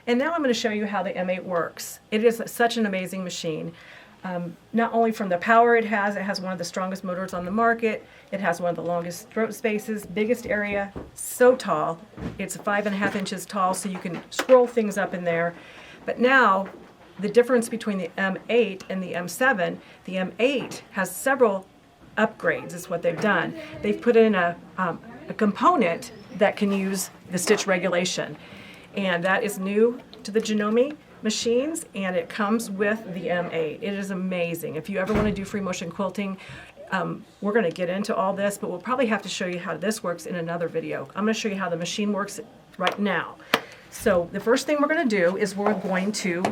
And now I'm going to show you how the M8 works. It is such an amazing machine. Not only from the power it has one of the strongest motors on the market, it has one of the longest throat spaces, biggest area, so tall. It's 5.5 inches tall, so you can scroll things up in there. But now, the difference between the M8 and the M7, the M8 has several upgrades, is what they've done. They've put in a component that can use the stitch regulation. And that is new to the Janome machines, and it comes with the M8. It is amazing. If you ever want to do free motion quilting, we're going to get into all this, but we'll probably have to show you how this works in another video. I'm going to show you how the machine works right now. So the first thing we're going to do is we're going to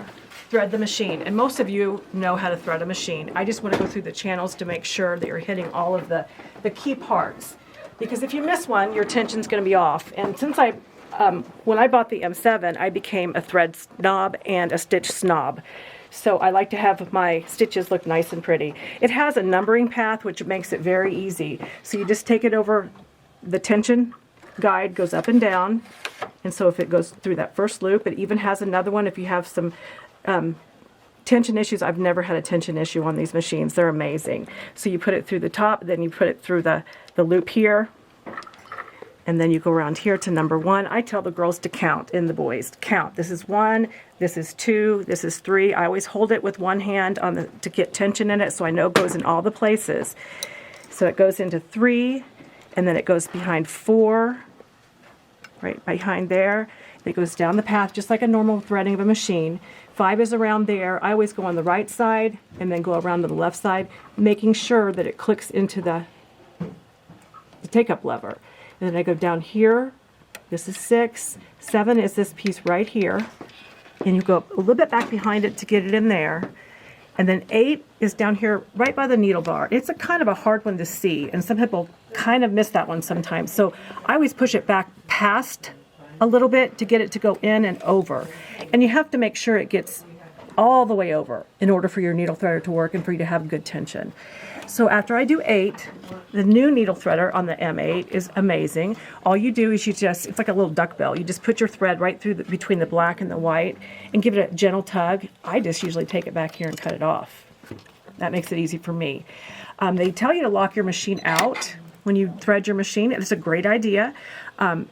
thread the machine, and most of you know how to thread a machine. I just want to go through the channels to make sure that you're hitting all of the key parts, because if you miss one, your tension's going to be off. And since when I bought the M7, I became a thread snob and a stitch snob. So I like to have my stitches look nice and pretty. It has a numbering path, which makes it very easy. So you just take it over, the tension guide goes up and down. And so if it goes through that first loop, it even has another one if you have some tension issues. I've never had a tension issue on these machines. They're amazing. So you put it through the top, then you put it through the loop here. And then you go around here to number 1. I tell the girls to count, and the boys to count. This is 1, this is 2, this is 3. I always hold it with one hand on to get tension in it, so I know it goes in all the places. So it goes into 3, and then it goes behind 4, right behind there. It goes down the path just like a normal threading of a machine. 5 is around there. I always go on the right side and then go around to the left side, making sure that it clicks into the take-up lever. And then I go down here. This is 6. 7 is this piece right here. And you go a little bit back behind it to get it in there. And then 8 is down here right by the needle bar. It's a kind of a hard one to see, and some people kind of miss that one sometimes. So I always push it back past a little bit to get it to go in and over. And you have to make sure it gets all the way over in order for your needle threader to work and for you to have good tension. So after I do 8, the new needle threader on the M8 is amazing. All you do is it's like a little duck bill. You just put your thread right through between the black and the white and give it a gentle tug. I just usually take it back here and cut it off. That makes it easy for me. They tell you to lock your machine out when you thread your machine. It's a great idea.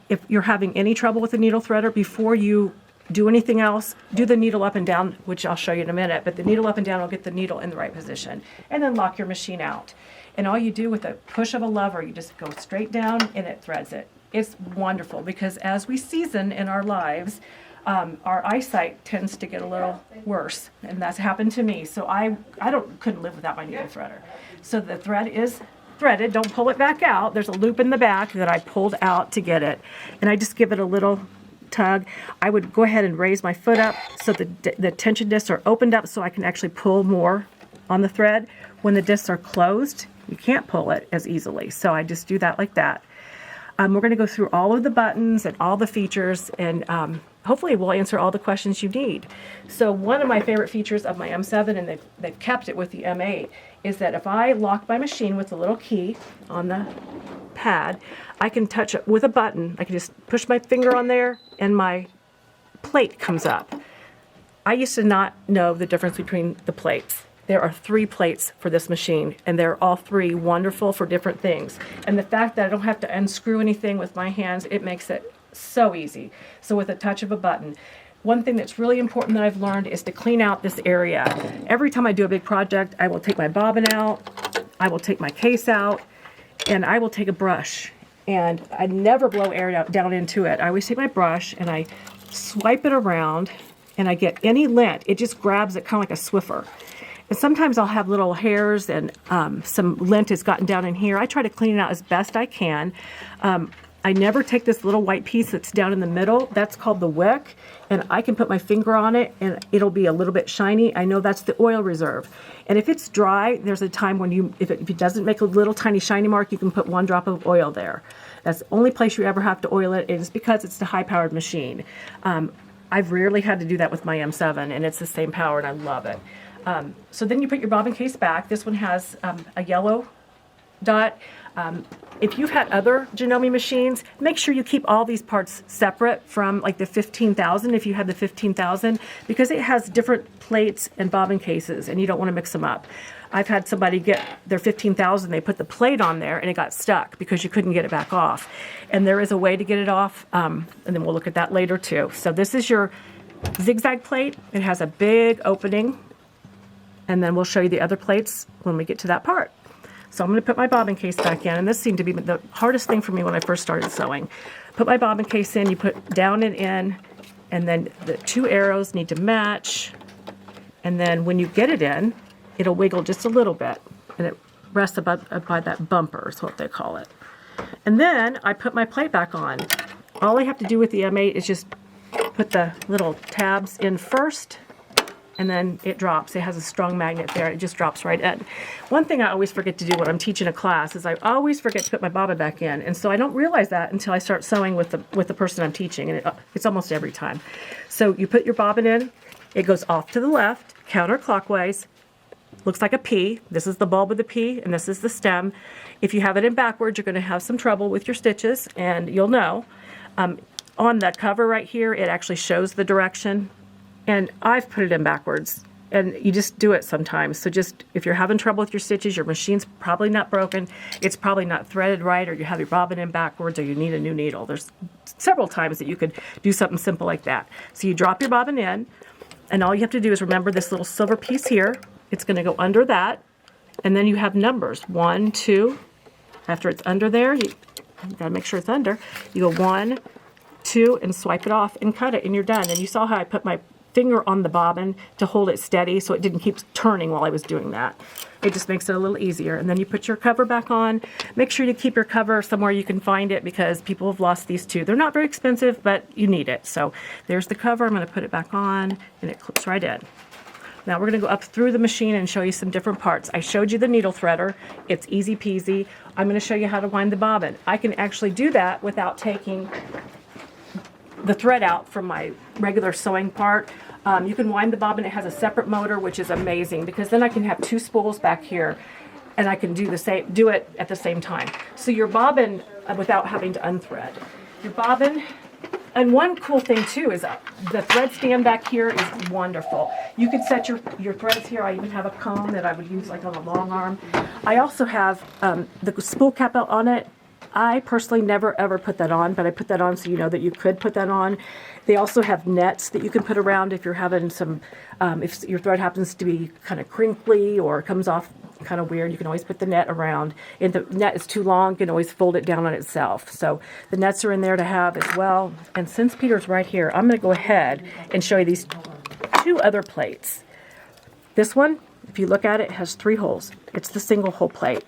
If you're having any trouble with the needle threader, before you do anything else, do the needle up and down, which I'll show you in a minute, but the needle up and down will get the needle in the right position. And then lock your machine out. And all you do with a push of a lever, you just go straight down and it threads it. It's wonderful, because as we season in our lives, our eyesight tends to get a little worse, and that's happened to me. So I couldn't live without my needle threader. So the thread is threaded. Don't pull it back out. There's a loop in the back that I pulled out to get it, and I just give it a little tug. I would go ahead and raise my foot up so the tension discs are opened up so I can actually pull more on the thread. When the discs are closed, you can't pull it as easily. So I just do that like that. We're going to go through all of the buttons and all the features, and hopefully we'll answer all the questions you need. So one of my favorite features of my M7, and they've kept it with the M8, is that if I lock my machine with a little key on the pad, I can touch it with a button. I can just push my finger on there and my plate comes up. I used to not know the difference between the plates. There are 3 plates for this machine, and they're all 3 wonderful for different things. And the fact that I don't have to unscrew anything with my hands, it makes it so easy. So with a touch of a button. One thing that's really important that I've learned is to clean out this area. Every time I do a big project, I will take my bobbin out, I will take my case out, and I will take a brush. And I never blow air down into it. I always take my brush and I swipe it around, and I get any lint. It just grabs it kind of like a Swiffer. And sometimes I'll have little hairs and some lint has gotten down in here. I try to clean it out as best I can. I never take this little white piece that's down in the middle. That's called the wick, and I can put my finger on it and it'll be a little bit shiny. I know that's the oil reserve. And if it's dry, there's a time when if it doesn't make a little tiny shiny mark, you can put 1 drop of oil there. That's the only place you ever have to oil it, and it's because it's the high-powered machine. I've rarely had to do that with my M7, and it's the same power, and I love it. So then you put your bobbin case back. This one has a yellow Dot. If you've had other Janome machines, make sure you keep all these parts separate from like the 15,000 if you have the 15,000, because it has different plates and bobbin cases and you don't want to mix them up. I've had somebody get their 15,000, they put the plate on there and it got stuck because you couldn't get it back off. And there is a way to get it off, and then we'll look at that later too. So this is your zigzag plate. It has a big opening, and then we'll show you the other plates when we get to that part. So I'm going to put my bobbin case back in, and this seemed to be the hardest thing for me when I first started sewing. Put my bobbin case in, you put down and in, and then the two arrows need to match, and then when you get it in, it'll wiggle just a little bit, and it rests above, by that bumper is what they call it. And then I put my plate back on. All I have to do with the M8 is just put the little tabs in first, and then it drops. It has a strong magnet there. It just drops right in. One thing I always forget to do when I'm teaching a class is I always forget to put my bobbin back in, and so I don't realize that until I start sewing with the person I'm teaching, and it's almost every time. So you put your bobbin in, it goes off to the left, counterclockwise, looks like a P. This is the bulb of the P, and this is the stem. If you have it in backwards, you're going to have some trouble with your stitches, and you'll know. On the cover right here, it actually shows the direction. And I've put it in backwards, and you just do it sometimes. So just, if you're having trouble with your stitches, your machine's probably not broken, it's probably not threaded right, or you have your bobbin in backwards, or you need a new needle. There's several times that you could do something simple like that. So you drop your bobbin in, and all you have to do is remember this little silver piece here. It's going to go under that, and then you have numbers, 1, 2. After it's under there, you got to make sure it's under. You go 1, 2, and swipe it off and cut it, and you're done. And you saw how I put my finger on the bobbin to hold it steady so it didn't keep turning while I was doing that. It just makes it a little easier. And then you put your cover back on. Make sure you keep your cover somewhere you can find it, because people have lost these too. They're not very expensive, but you need it. So there's the cover. I'm going to put it back on, and it clips right in. Now we're going to go up through the machine and show you some different parts. I showed you the needle threader. It's easy peasy. I'm going to show you how to wind the bobbin. I can actually do that without taking the thread out from my regular sewing part. You can wind the bobbin. It has a separate motor, which is amazing, because then I can have two spools back here, and I can do it at the same time. So your bobbin, without having to unthread. Your bobbin, and one cool thing too is the thread stand back here is wonderful. You can set your threads here. I even have a comb that I would use like on a long arm. I also have the spool cap out on it. I personally never ever put that on, but I put that on so you know that you could put that on. They also have nets that you can put around if you're having some, if your thread happens to be kind of crinkly or comes off kind of weird, you can always put the net around. If the net is too long, you can always fold it down on itself. So the nets are in there to have as well. And since Peter's right here, I'm going to go ahead and show you these two other plates. This one, if you look at it, has 3 holes. It's the single hole plate.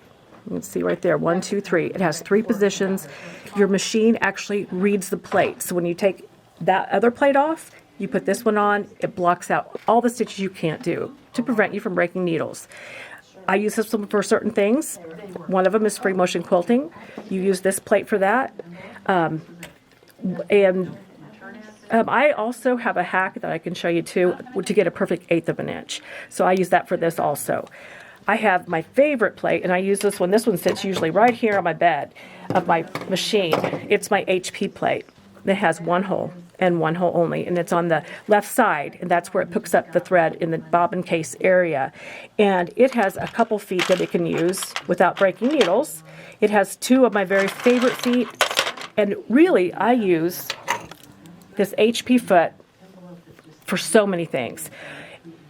You can see right there, 1, 2, 3. It has 3 positions. Your machine actually reads the plate. So when you take that other plate off, you put this one on, it blocks out all the stitches you can't do to prevent you from breaking needles. I use this one for certain things. One of them is free motion quilting. You use this plate for that. I also have a hack that I can show you too to get a perfect 1/8 of an inch. So I use that for this also. I have my favorite plate, and I use this one. This one sits usually right here on my bed of my machine. It's my HP plate. It has 1 hole and 1 hole only, and it's on the left side, and that's where it picks up the thread in the bobbin case area. And it has a couple feet that it can use without breaking needles. It has 2 of my very favorite feet, and really I use this HP foot for so many things.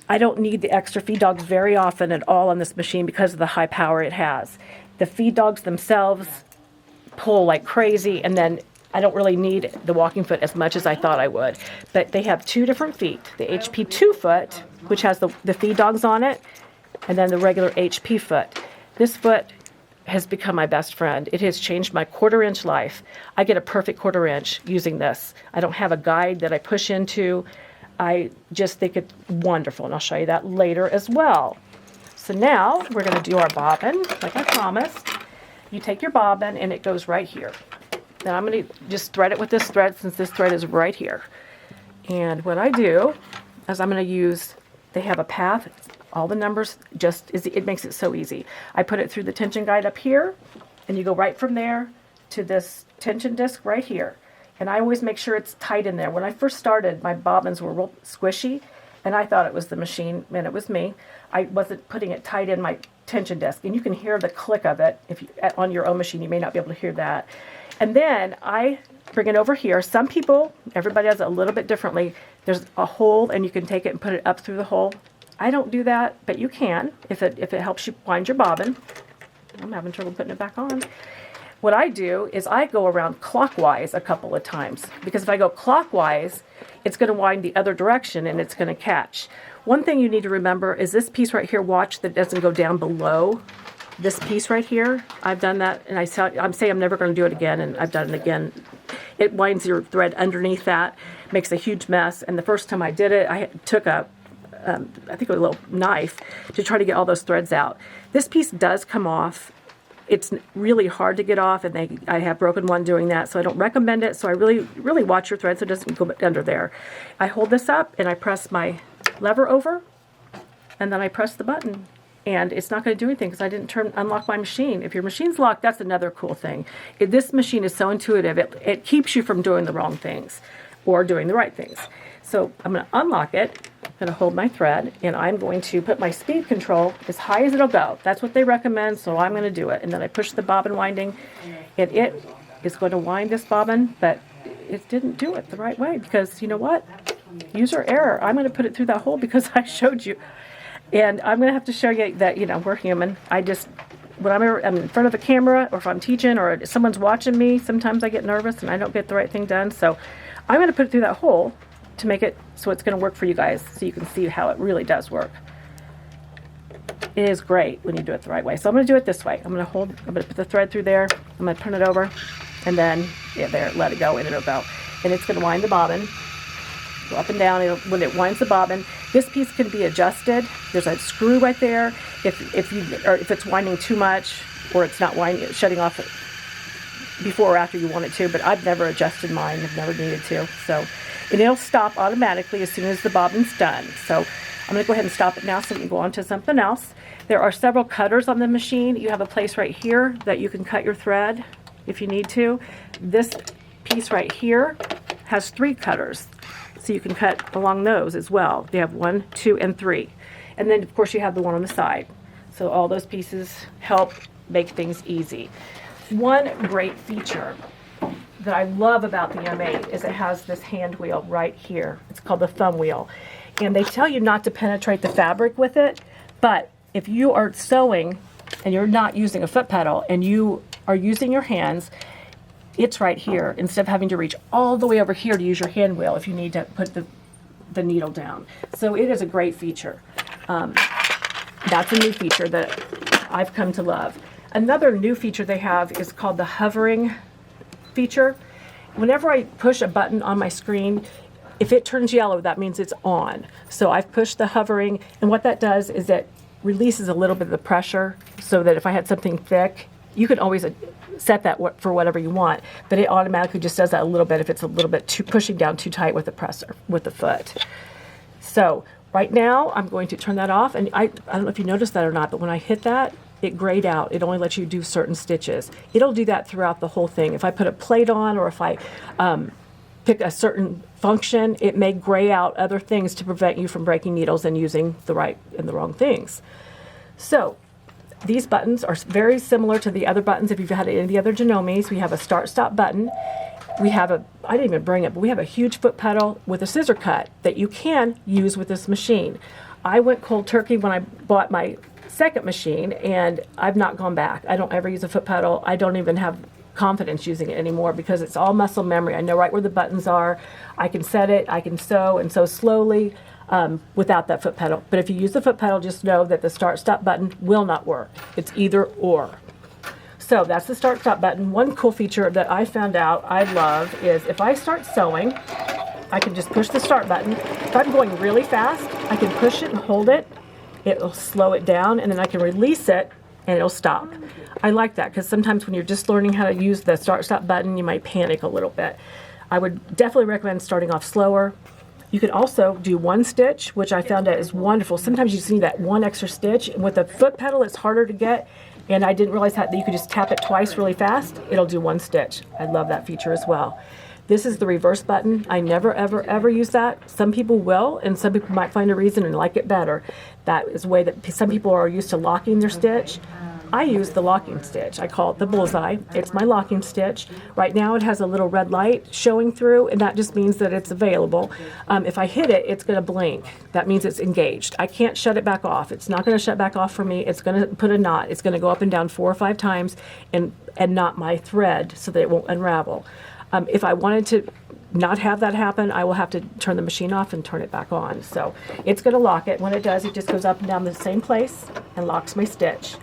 I don't need the extra feed dogs very often at all on this machine because of the high power it has. The feed dogs themselves pull like crazy, and then I don't really need the walking foot as much as I thought I would. But they have 2 different feet. The HP 2 foot, which has the feed dogs on it, and then the regular HP foot. This foot has become my best friend. It has changed my 1/4 inch life. I get a perfect 1/4 inch using this. I don't have a guide that I push into. I just think it's wonderful, and I'll show you that later as well. So now we're going to do our bobbin, like I promised. You take your bobbin, and it goes right here. Then I'm going to just thread it with this thread, since this thread is right here. And what I do is I'm going to use, they have a path All the numbers, it makes it so easy. I put it through the tension guide up here, and you go right from there to this tension disc right here. And I always make sure it's tight in there. When I first started, my bobbins were real squishy, and I thought it was the machine, and it was me. I wasn't putting it tight in my tension disc, and you can hear the click of it. If you, on your own machine, you may not be able to hear that. And then I bring it over here. Some people, everybody does it a little bit differently. There's a hole, and you can take it and put it up through the hole. I don't do that, but you can if it helps you wind your bobbin. I'm having trouble putting it back on. What I do is I go around clockwise a couple of times, because if I go clockwise, it's going to wind the other direction and it's going to catch. One thing you need to remember is this piece right here, watch that it doesn't go down below this piece right here. I've done that, and I'm saying I'm never going to do it again, and I've done it again. It winds your thread underneath that, makes a huge mess, and the first time I did it, I took I think a little knife to try to get all those threads out. This piece does come off. It's really hard to get off, and I have broken one doing that, so I don't recommend it. So I really watch your thread so it doesn't go under there. I hold this up, and I press my lever over, and then I press the button. And it's not going to do anything because I didn't unlock my machine. If your machine's locked, that's another cool thing. This machine is so intuitive, it keeps you from doing the wrong things or doing the right things. So I'm going to unlock it. I'm going to hold my thread, and I'm going to put my speed control as high as it'll go. That's what they recommend, so I'm going to do it. And then I push the bobbin winding, and it is going to wind this bobbin, but it didn't do it the right way because, you know what? User error. I'm going to put it through that hole because I showed you. And I'm going to have to show you that, we're human. When I'm in front of the camera, or if I'm teaching, or someone's watching me, sometimes I get nervous and I don't get the right thing done. So I'm going to put it through that hole to make it so it's going to work for you guys, so you can see how it really does work. It is great when you do it the right way. So I'm going to do it this way. I'm going to put the thread through there. I'm going to turn it over, and then, there, let it go, and it'll go. And it's going to wind the bobbin. Go up and down. When it winds the bobbin, this piece can be adjusted. There's a screw right there. If it's winding too much, or it's not shutting off before or after you want it to. But I've never adjusted mine. I've never needed to. And it'll stop automatically as soon as the bobbin's done. So I'm going to go ahead and stop it now so we can go on to something else. There are several cutters on the machine. You have a place right here that you can cut your thread if you need to. This piece right here has 3 cutters. So you can cut along those as well. They have 1, 2, and 3. And then, of course, you have the one on the side. So all those pieces help make things easy. One great feature that I love about the M8 is it has this hand wheel right here. It's called the thumb wheel. And they tell you not to penetrate the fabric with it, but if you are sewing and you're not using a foot pedal and you are using your hands, it's right here, instead of having to reach all the way over here to use your hand wheel if you need to put the needle down. So it is a great feature. That's a new feature that I've come to love. Another new feature they have is called the hovering feature. Whenever I push a button on my screen, if it turns yellow, that means it's on. So I've pushed the hovering, and what that does is it releases a little bit of the pressure, so that if I had something thick, you can always set that for whatever you want, but it automatically just does that a little bit if it's a little bit pushing down too tight with the foot. So right now I'm going to turn that off, and I don't know if you noticed that or not, but when I hit that, it grayed out. It only lets you do certain stitches. It'll do that throughout the whole thing. If I put a plate on, or if I pick a certain function, it may gray out other things to prevent you from breaking needles and using the right and the wrong things. So these buttons are very similar to the other buttons. If you've had any of the other Janomes, we have a start-stop button. We have I didn't even bring it, but we have a huge foot pedal with a scissor cut that you can use with this machine. I went cold turkey when I bought my second machine, and I've not gone back. I don't ever use a foot pedal. I don't even have confidence using it anymore because it's all muscle memory. I know right where the buttons are. I can set it, I can sew, and sew slowly. Without that foot pedal. But if you use the foot pedal, just know that the start-stop button will not work. It's either or. So that's the start-stop button. One cool feature that I found out I love is if I start sewing, I can just push the start button. If I'm going really fast, I can push it and hold it. It'll slow it down, and then I can release it, and it'll stop. I like that because sometimes when you're just learning how to use the start-stop button, you might panic a little bit. I would definitely recommend starting off slower. You can also do one stitch, which I found out is wonderful. Sometimes you just need that one extra stitch. And with a foot pedal, it's harder to get. And I didn't realize that you could just tap it twice really fast. It'll do one stitch. I love that feature as well. This is the reverse button. I never, ever, ever use that. Some people will, and some people might find a reason and like it better. That is a way that some people are used to locking their stitch. I use the locking stitch. I call it the bullseye. It's my locking stitch. Right now it has a little red light showing through, and that just means that it's available. If I hit it, it's going to blink. That means it's engaged. I can't shut it back off. It's not going to shut back off for me. It's going to put a knot. It's going to go up and down 4 or 5 times and knot my thread so that it won't unravel. If I wanted to not have that happen, I will have to turn the machine off and turn it back on. So it's going to lock it. When it does, it just goes up and down the same place and locks my stitch.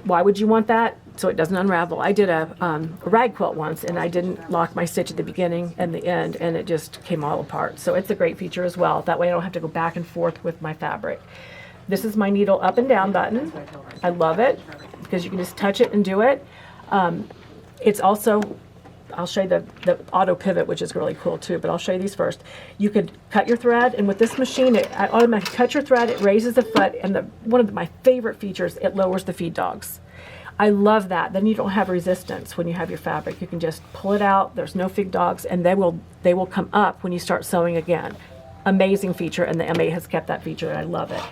Why would you want that? So it doesn't unravel. I did a rag quilt once, and I didn't lock my stitch at the beginning and the end, and it just came all apart. So it's a great feature as well. That way I don't have to go back and forth with my fabric. This is my needle up and down button. I love it because you can just touch it and do it. It's also, I'll show you the auto pivot, which is really cool too, but I'll show you these first. You could cut your thread, and with this machine, it automatically cuts your thread, it raises the foot, and one of my favorite features, it lowers the feed dogs. I love that. Then you don't have resistance when you have your fabric. You can just pull it out, there's no feed dogs, and they will come up when you start sewing again. Amazing feature, and the M8 has kept that feature, and I love it.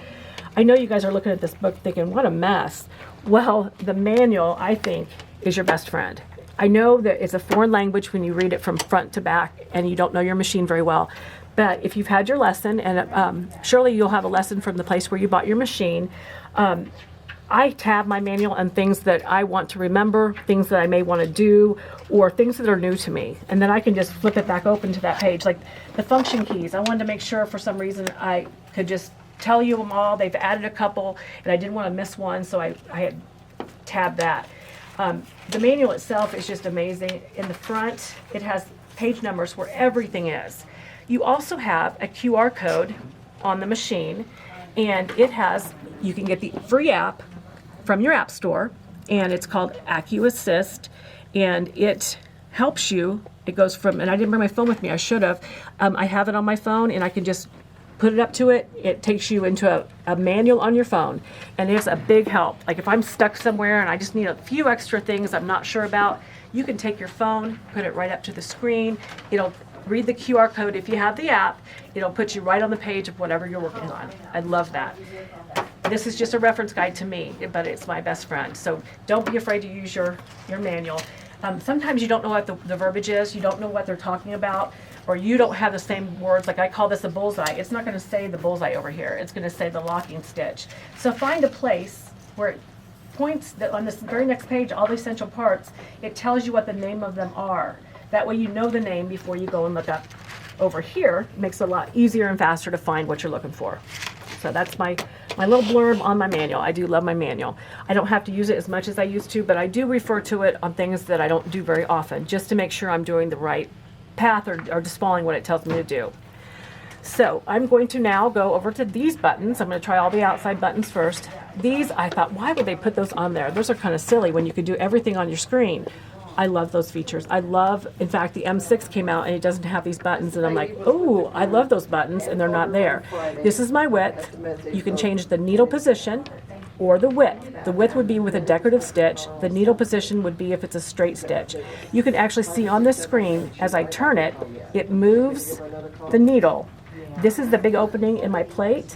I know you guys are looking at this book thinking, what a mess. Well, the manual, I think, is your best friend. I know that it's a foreign language when you read it from front to back and you don't know your machine very well, but if you've had your lesson, and surely you'll have a lesson from the place where you bought your machine, I tab my manual on things that I want to remember, things that I may want to do, or things that are new to me, and then I can just flip it back open to that page. Like the function keys, I wanted to make sure for some reason I could just tell you them all. They've added a couple, and I didn't want to miss one, so I had tabbed that. The manual itself is just amazing. In the front, it has page numbers where everything is. You also have a QR code on the machine, and it has, you can get the free app from your app store, and it's called AccuAssist, and it helps you. It goes from, and I didn't bring my phone with me, I should have. I have it on my phone, and I can just put it up to it. It takes you into a manual on your phone, and it's a big help. Like if I'm stuck somewhere and I just need a few extra things I'm not sure about, you can take your phone, put it right up to the screen. It'll read the QR code. If you have the app, it'll put you right on the page of whatever you're working on. I love that. This is just a reference guide to me, but it's my best friend. So don't be afraid to use your manual. Sometimes you don't know what the verbiage is, you don't know what they're talking about, or you don't have the same words. Like I call this a bullseye. It's not going to say the bullseye over here. It's going to say the locking stitch. So find a place where it points that on this very next page, all the essential parts, it tells you what the name of them are. That way you know the name before you go and look up over here. It makes it a lot easier and faster to find what you're looking for. So that's my little blurb on my manual. I do love my manual. I don't have to use it as much as I used to, but I do refer to it on things that I don't do very often, just to make sure I'm doing the right path or just following what it tells me to do. So I'm going to now go over to these buttons. I'm going to try all the outside buttons first. These, I thought, why would they put those on there? Those are kind of silly when you could do everything on your screen. I love those features. I love, in fact, the M6 came out and it doesn't have these buttons, and I'm like, oh, I love those buttons, and they're not there. This is my width. You can change the needle position or the width. The width would be with a decorative stitch. The needle position would be if it's a straight stitch. You can actually see on this screen, as I turn it, it moves the needle. This is the big opening in my plate.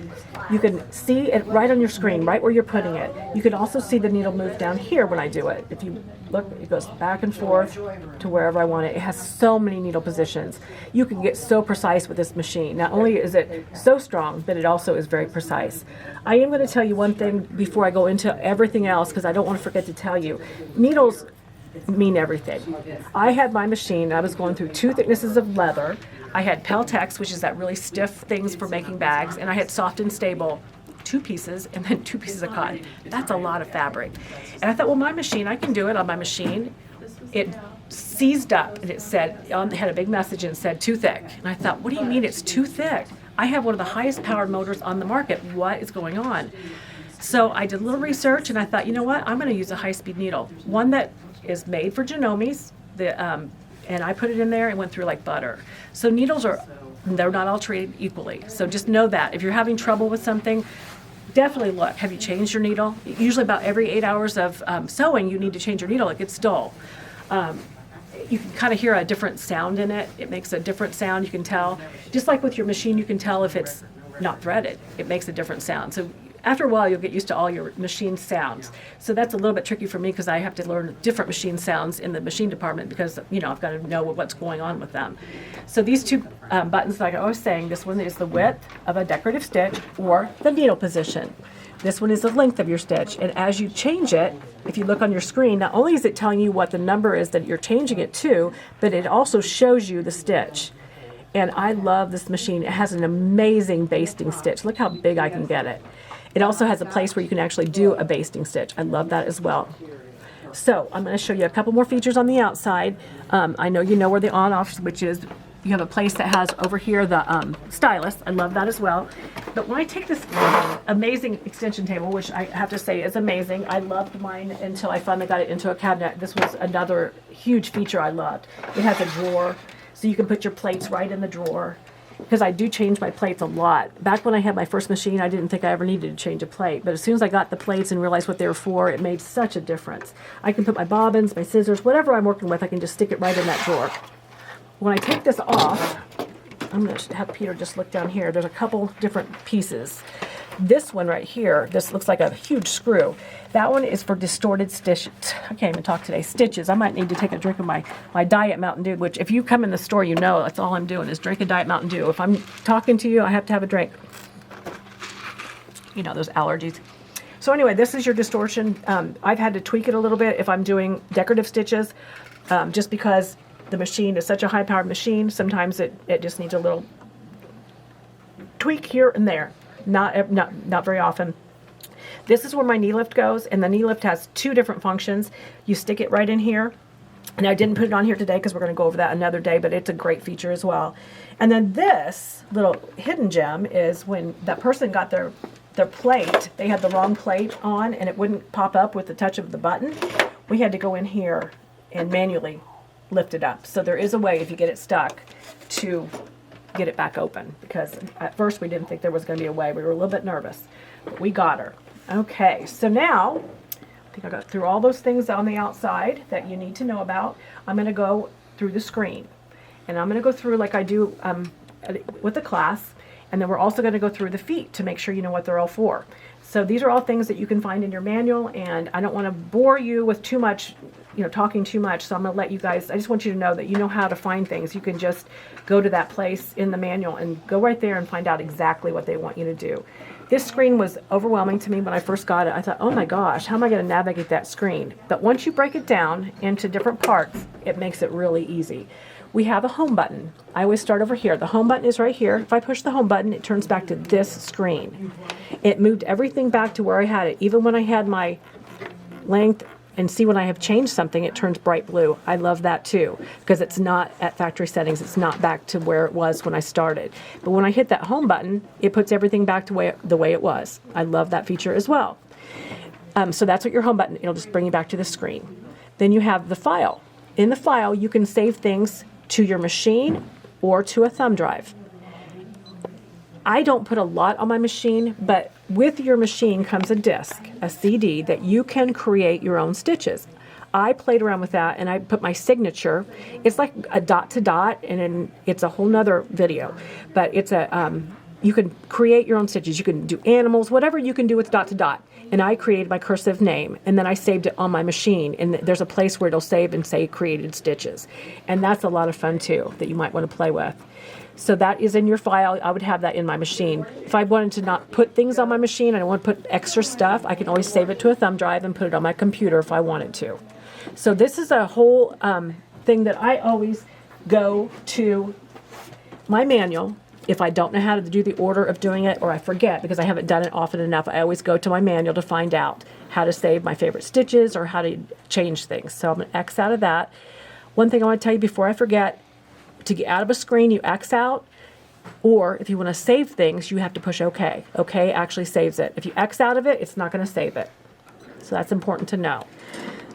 You can see it right on your screen, right where you're putting it. You can also see the needle move down here when I do it. If you look, it goes back and forth to wherever I want it. It has so many needle positions. You can get so precise with this machine. Not only is it so strong, but it also is very precise. I am going to tell you one thing before I go into everything else, because I don't want to forget to tell you. Needles mean everything. I had my machine, I was going through 2 thicknesses of leather. I had Peltex, which is that really stiff things for making bags, and I had Soft and Stable, 2 pieces, and then 2 pieces of cotton. That's a lot of fabric. And I thought, well, my machine, I can do it on my machine. It seized up, and it said, it had a big message, and it said, too thick. And I thought, what do you mean it's too thick? I have one of the highest powered motors on the market. What is going on? So I did a little research, and I thought, you know what? I'm going to use a high-speed needle, one that is made for Janome's, and I put it in there and went through like butter. So needles are they're not all treated equally. So just know that. If you're having trouble with something, definitely look. Have you changed your needle? Usually about every 8 hours of sewing, you need to change your needle. It gets dull. You can kind of hear a different sound in it. It makes a different sound, you can tell. Just like with your machine, you can tell if it's not threaded. It makes a different sound. So after a while, you'll get used to all your machine sounds. So that's a little bit tricky for me because I have to learn different machine sounds in the machine department because, I've got to know what's going on with them. So these two buttons, like I was saying, this one is the width of a decorative stitch or the needle position. This one is the length of your stitch. And as you change it, if you look on your screen, not only is it telling you what the number is that you're changing it to, but it also shows you the stitch. And I love this machine. It has an amazing basting stitch. Look how big I can get it. It also has a place where you can actually do a basting stitch. I love that as well. So I'm going to show you a couple more features on the outside. I know you know where the on-off switch is. You have a place that has over here the stylus. I love that as well. But when I take this amazing extension table, which I have to say is amazing, I loved mine until I finally got it into a cabinet. This was another huge feature I loved. It has a drawer, so you can put your plates right in the drawer. Because I do change my plates a lot. Back when I had my first machine, I didn't think I ever needed to change a plate. But as soon as I got the plates and realized what they were for, it made such a difference. I can put my bobbins, my scissors, whatever I'm working with, I can just stick it right in that drawer. When I take this off, I'm going to have Peter just look down here. There's a couple different pieces. This one right here, this looks like a huge screw. That one is for distorted stitches. I can't even talk today. Stitches. I might need to take a drink of my Diet Mountain Dew, which if you come in the store, you know that's all I'm doing is drinking Diet Mountain Dew. If I'm talking to you, I have to have a drink. You know, those allergies. So anyway, this is your distortion. I've had to tweak it a little bit if I'm doing decorative stitches, just because the machine is such a high-powered machine. Sometimes it just needs a little tweak here and there. Not very often. This is where my knee lift goes, and the knee lift has two different functions. You stick it right in here, and I didn't put it on here today because we're going to go over that another day, but it's a great feature as well. And then this little hidden gem is when that person got their plate, they had the wrong plate on, and it wouldn't pop up with the touch of the button. We had to go in here and manually lift it up. So there is a way, if you get it stuck, to get it back open, because at first we didn't think there was going to be a way. We were a little bit nervous, but we got her. Okay, so now I think I got through all those things on the outside that you need to know about. I'm going to go through the screen, and I'm going to go through like I do with the class, and then we're also going to go through the feet to make sure you know what they're all for. So these are all things that you can find in your manual, and I don't want to bore you with too much, talking too much, so I'm going to let you guys, I just want you to know that you know how to find things. You can just go to that place in the manual and go right there and find out exactly what they want you to do. This screen was overwhelming to me when I first got it. I thought, oh my gosh, how am I going to navigate that screen? But once you break it down into different parts, it makes it really easy. We have a home button. I always start over here. The home button is right here. If I push the home button, it turns back to this screen. It moved everything back to where I had it. Even when I had my length, and see when I have changed something, it turns bright blue. I love that too, because it's not at factory settings. It's not back to where it was when I started. But when I hit that home button, it puts everything back to the way it was. I love that feature as well. So that's what your home button, it'll just bring you back to the screen. Then you have the file. In the file, you can save things to your machine or to a thumb drive. I don't put a lot on my machine, but with your machine comes a disc, a CD, that you can create your own stitches. I played around with that, and I put my signature. It's like a dot to dot, and then it's a whole nother video. But it's you can create your own stitches. You can do animals, whatever you can do with dot to dot. And I created my cursive name, and then I saved it on my machine. And there's a place where it'll save and say created stitches. And that's a lot of fun too, that you might want to play with. So that is in your file. I would have that in my machine. If I wanted to not put things on my machine, I don't want to put extra stuff, I can always save it to a thumb drive and put it on my computer if I wanted to. So this is a whole thing that I always go to my manual. If I don't know how to do the order of doing it, or I forget because I haven't done it often enough, I always go to my manual to find out how to save my favorite stitches or how to change things. So I'm going to X out of that. One thing I want to tell you before I forget, to get out of a screen, you X out, or if you want to save things, you have to push OK. OK actually saves it. If you X out of it, it's not going to save it. So that's important to know.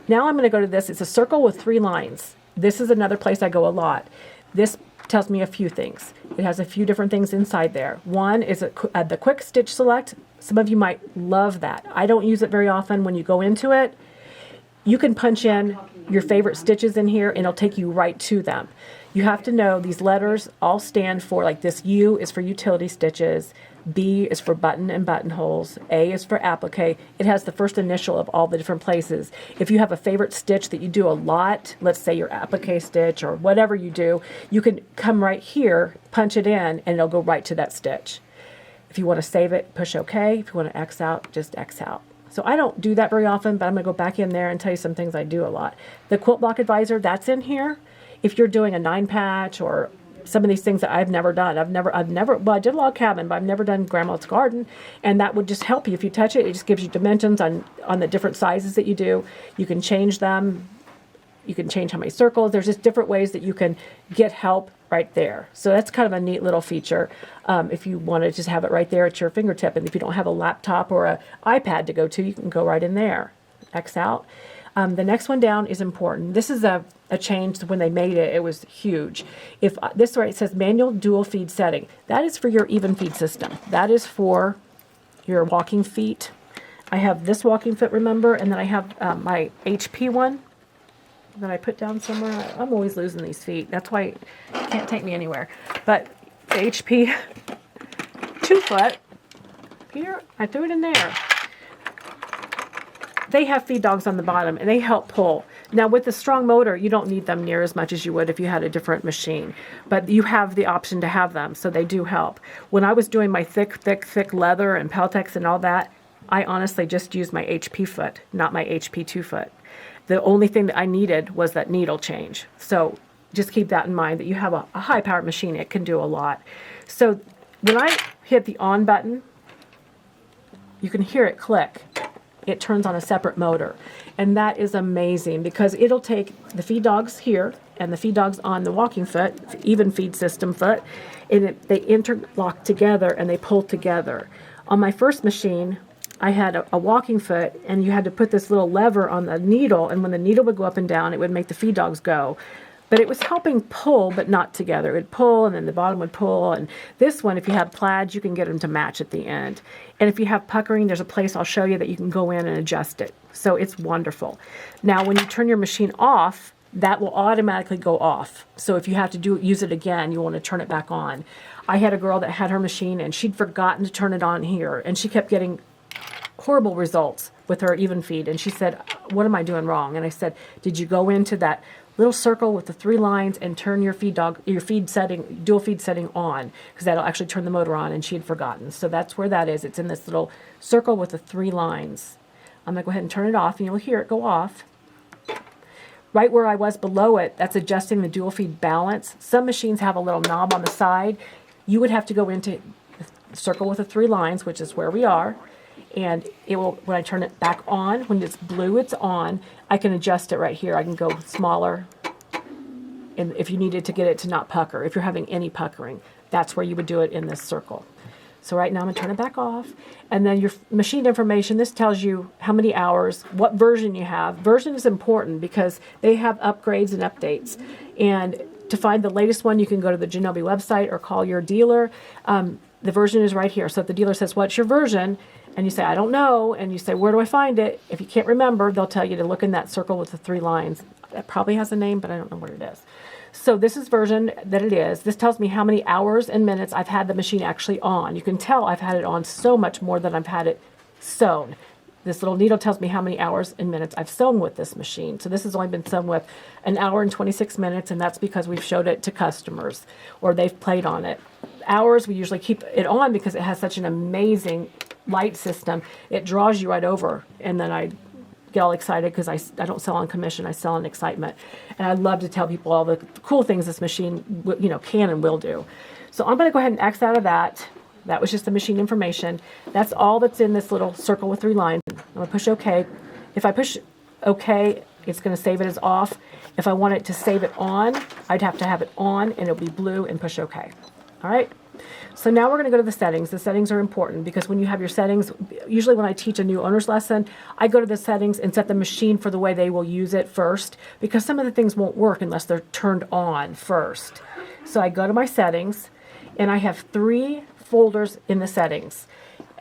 Now I'm going to go to this. It's a circle with 3 lines. This is another place I go a lot. This tells me a few things. It has a few different things inside there. One is the quick stitch select. Some of you might love that. I don't use it very often. When you go into it, you can punch in your favorite stitches in here and it'll take you right to them. You have to know these letters all stand for, like this U is for utility stitches, B is for button and buttonholes, A is for applique. It has the first initial of all the different places. If you have a favorite stitch that you do a lot, let's say your applique stitch or whatever you do, you can come right here, punch it in, and it'll go right to that stitch. If you want to save it, push OK. If you want to X out, just X out. So I don't do that very often, but I'm going to go back in there and tell you some things I do a lot. The Quilt Block Advisor, that's in here. If you're doing a 9-patch or some of these things that I've never done. Well, I did a log cabin, but I've never done Grandma's Garden, and that would just help you. If you touch it, it just gives you dimensions on the different sizes that you do. You can change them. You can change how many circles. There's just different ways that you can get help right there. So that's kind of a neat little feature if you want to just have it right there at your fingertip. And if you don't have a laptop or an iPad to go to, you can go right in there. X out. The next one down is important. This is a change. When they made it, it was huge. If this right, it says manual dual feed setting. That is for your even feed system. That is for your walking feet. I have this walking foot, remember, and then I have my HP one that I put down somewhere. I'm always losing these feet. That's why it can't take me anywhere. But the HP 2-foot, here, I threw it in there. They have feed dogs on the bottom, and they help pull. Now, with the strong motor, you don't need them near as much as you would if you had a different machine. But you have the option to have them, so they do help. When I was doing my thick leather and Peltex and all that, I honestly just used my HP foot, not my HP 2-foot. The only thing that I needed was that needle change. So just keep that in mind, that you have a high-powered machine. It can do a lot. So when I hit the on button, you can hear it click. It turns on a separate motor. And that is amazing because it'll take the feed dogs here and the feed dogs on the walking foot, even feed system foot, and they interlock together and they pull together. On my first machine, I had a walking foot, and you had to put this little lever on the needle, and when the needle would go up and down, it would make the feed dogs go. But it was helping pull, but not together. It would pull, and then the bottom would pull. And this one, if you have plaids, you can get them to match at the end. And if you have puckering, there's a place I'll show you that you can go in and adjust it. So it's wonderful. Now, when you turn your machine off, that will automatically go off. So if you have to use it again, you want to turn it back on. I had a girl that had her machine, and she'd forgotten to turn it on here, and she kept getting horrible results with her even feed. And she said, what am I doing wrong? And I said, did you go into that little circle with the 3 lines and turn your feed setting, dual feed setting on? Because that'll actually turn the motor on, and she had forgotten. So that's where that is. It's in this little circle with the 3 lines. I'm going to go ahead and turn it off, and you'll hear it go off. Right where I was below it, that's adjusting the dual feed balance. Some machines have a little knob on the side. You would have to go into the circle with the 3 lines, which is where we are. And it will, when I turn it back on, when it's blue, it's on. I can adjust it right here. I can go smaller. And if you needed to get it to not pucker, if you're having any puckering, that's where you would do it in this circle. So right now I'm going to turn it back off. And then your machine information, this tells you how many hours, what version you have. Version is important because they have upgrades and updates. And to find the latest one, you can go to the Janome website or call your dealer. The version is right here. So if the dealer says, what's your version? And you say, I don't know. And you say, where do I find it? If you can't remember, they'll tell you to look in that circle with the 3 lines. It probably has a name, but I don't know what it is. So this is version that it is. This tells me how many hours and minutes I've had the machine actually on. You can tell I've had it on so much more than I've had it sewn. This little needle tells me how many hours and minutes I've sewn with this machine. So this has only been sewn with 1 hour and 26 minutes, and that's because we've showed it to customers or they've played on it. Hours, we usually keep it on because it has such an amazing light system. It draws you right over, and then I get all excited because I don't sell on commission, I sell on excitement. And I love to tell people all the cool things this machine can and will do. So I'm going to go ahead and X out of that. That was just the machine information. That's all that's in this little circle with 3 lines. I'm going to push OK. If I push OK, it's going to save it as off. If I want it to save it on, I'd have to have it on, and it'll be blue, and push OK. All right, So now we're going to go to the settings. The settings are important because when you have your settings, usually when I teach a new owner's lesson, I go to the settings and set the machine for the way they will use it first, because some of the things won't work unless they're turned on first. So I go to my settings, and I have 3 folders in the settings.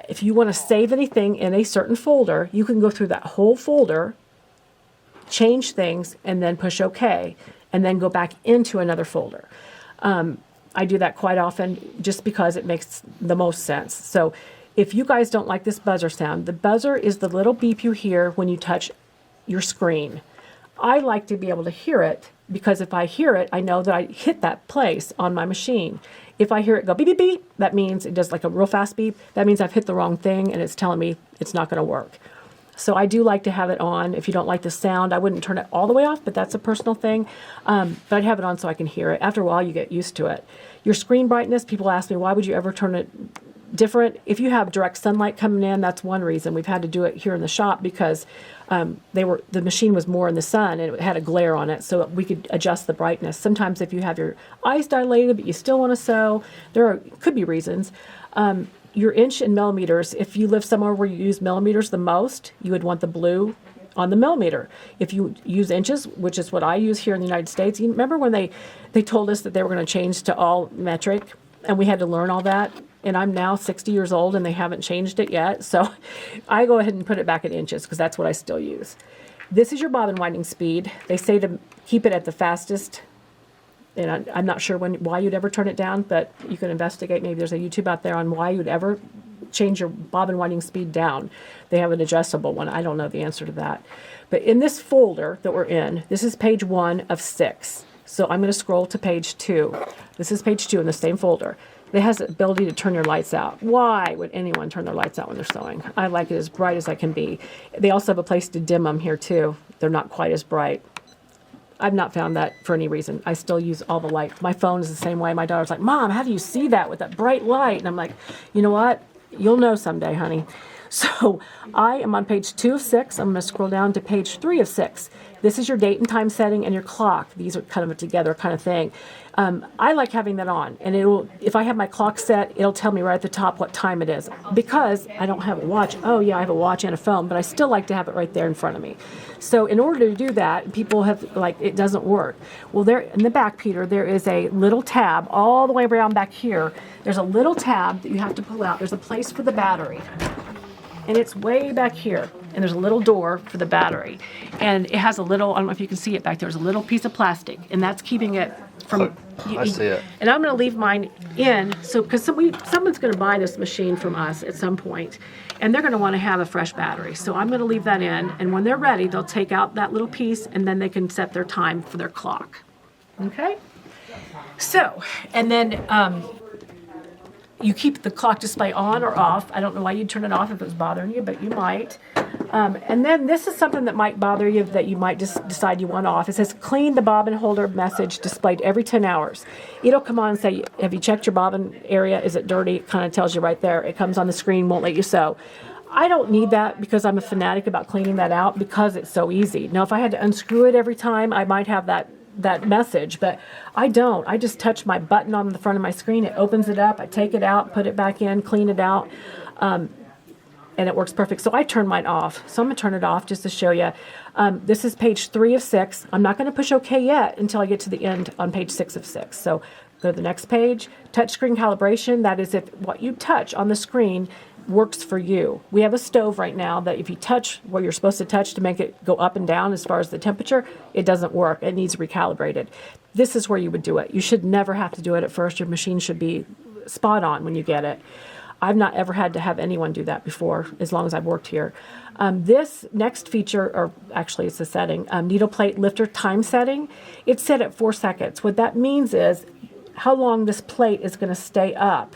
If you want to save anything in a certain folder, you can go through that whole folder, change things, and then push OK, and then go back into another folder. I do that quite often just because it makes the most sense. So if you guys don't like this buzzer sound, the buzzer is the little beep you hear when you touch your screen. I like to be able to hear it because if I hear it, I know that I hit that place on my machine. If I hear it go beep, beep, beep, that means it does like a real fast beep. That means I've hit the wrong thing and it's telling me it's not going to work. So I do like to have it on. If you don't like the sound, I wouldn't turn it all the way off, but that's a personal thing. But I'd have it on so I can hear it. After a while, you get used to it. Your screen brightness, people ask me, why would you ever turn it different? If you have direct sunlight coming in, that's one reason. We've had to do it here in the shop because the machine was more in the sun and it had a glare on it, so we could adjust the brightness. Sometimes if you have your eyes dilated but you still want to sew, could be reasons. Your inch in millimeters, if you live somewhere where you use millimeters the most, you would want the blue on the millimeter. If you use inches, which is what I use here in the United States, you remember when they told us that they were going to change to all metric, and we had to learn all that? And I'm now 60 years old and they haven't changed it yet, so I go ahead and put it back at inches because that's what I still use. This is your bobbin winding speed. They say to keep it at the fastest, and I'm not sure why you'd ever turn it down, but you can investigate. Maybe there's a YouTube out there on why you'd ever change your bobbin winding speed down. They have an adjustable one. I don't know the answer to that. But in this folder that we're in, this is page 1 of 6. So I'm going to scroll to page 2. This is page 2 in the same folder. It has the ability to turn your lights out. Why would anyone turn their lights out when they're sewing? I like it as bright as I can be. They also have a place to dim them here too. They're not quite as bright. I've not found that for any reason. I still use all the light. My phone is the same way. My daughter's like, Mom, how do you see that with that bright light? And I'm like, you know what? You'll know someday, honey. So I am on page 2 of 6. I'm going to scroll down to page 3 of 6. This is your date and time setting and your clock. These are kind of a together kind of thing. I like having that on, and if I have my clock set, it'll tell me right at the top what time it is. Because I don't have a watch. Oh yeah, I have a watch and a phone, but I still like to have it right there in front of me. So in order to do that, people have it doesn't work. Well, there in the back, Peter, there is a little tab all the way around back here. There's a little tab that you have to pull out. There's a place for the battery. And it's way back here. And there's a little door for the battery. And it has a little, I don't know if you can see it back there, there's a little piece of plastic. And that's keeping it from... I see it. And I'm going to leave mine in, so because someone's going to buy this machine from us at some point, and they're going to want to have a fresh battery. So I'm going to leave that in, and when they're ready, they'll take out that little piece, and then they can set their time for their clock. Okay? So, and then... you keep the clock display on or off. I don't know why you'd turn it off if it was bothering you, but you might. And then this is something that might bother you that you might just decide you want off. It says clean the bobbin holder message displayed every 10 hours. It'll come on and say, have you checked your bobbin area? Is it dirty? It kind of tells you right there. It comes on the screen, won't let you sew. I don't need that because I'm a fanatic about cleaning that out because it's so easy. Now, if I had to unscrew it every time, I might have that message, but I don't. I just touch my button on the front of my screen. It opens it up. I take it out, put it back in, clean it out, and it works perfect. So I turn mine off. So I'm going to turn it off just to show you. This is page 3 of 6. I'm not going to push OK yet until I get to the end on page 6 of 6. So go to the next page. Touchscreen calibration. That is if what you touch on the screen works for you. We have a stove right now that if you touch where you're supposed to touch to make it go up and down as far as the temperature, it doesn't work. It needs recalibrated. This is where you would do it. You should never have to do it at first. Your machine should be spot on when you get it. I've not ever had to have anyone do that before, as long as I've worked here. This next feature, or actually it's a setting, needle plate lifter time setting, it's set at 4 seconds. What that means is how long this plate is going to stay up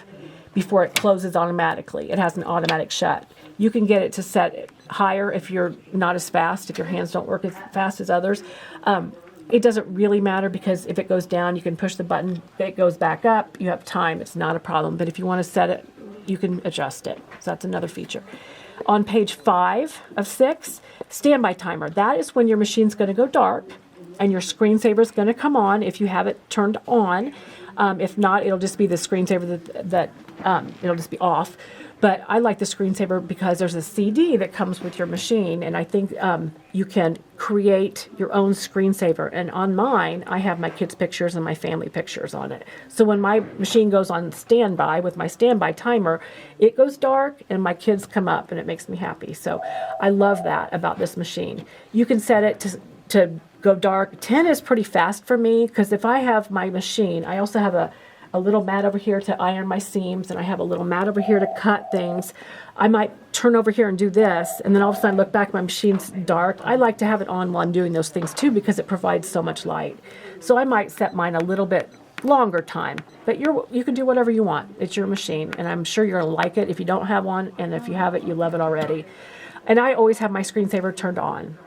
before it closes automatically. It has an automatic shut. You can get it to set higher if you're not as fast, if your hands don't work as fast as others. It doesn't really matter because if it goes down, you can push the button, it goes back up, you have time, it's not a problem. But if you want to set it, you can adjust it. So that's another feature. On page 5 of 6, standby timer. That is when your machine's going to go dark and your screensaver is going to come on if you have it turned on. If not, it'll just be the screensaver that it'll just be off. But I like the screensaver because there's a CD that comes with your machine, and I think you can create your own screensaver. And on mine, I have my kids' pictures and my family pictures on it. So when my machine goes on standby with my standby timer, it goes dark and my kids come up, and it makes me happy. So I love that about this machine. You can set it to go dark. 10 is pretty fast for me because if I have my machine, I also have a little mat over here to iron my seams, and I have a little mat over here to cut things. I might turn over here and do this, and then all of a sudden look back, my machine's dark. I like to have it on while I'm doing those things too because it provides so much light. So I might set mine a little bit longer time, but you can do whatever you want. It's your machine, and I'm sure you're gonna like it if you don't have one, and if you have it, you love it already. And I always have my screensaver turned on.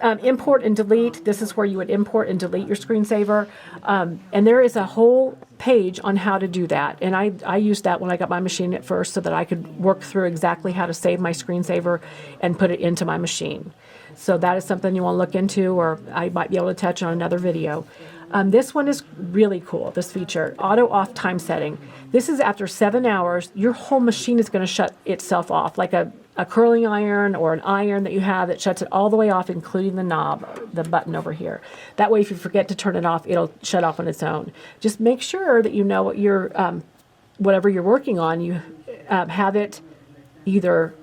Import and delete, this is where you would import and delete your screensaver. And there is a whole page on how to do that. And I used that when I got my machine at first so that I could work through exactly how to save my screensaver and put it into my machine. So that is something you want to look into, or I might be able to touch on another video. This one is really cool, this feature, auto off time setting. This is after 7 hours, your whole machine is going to shut itself off, like a curling iron or an iron that you have that shuts it all the way off, including the knob, the button over here. That way, if you forget to turn it off, it'll shut off on its own. Just make sure that you know what your, whatever you're working on, you have it either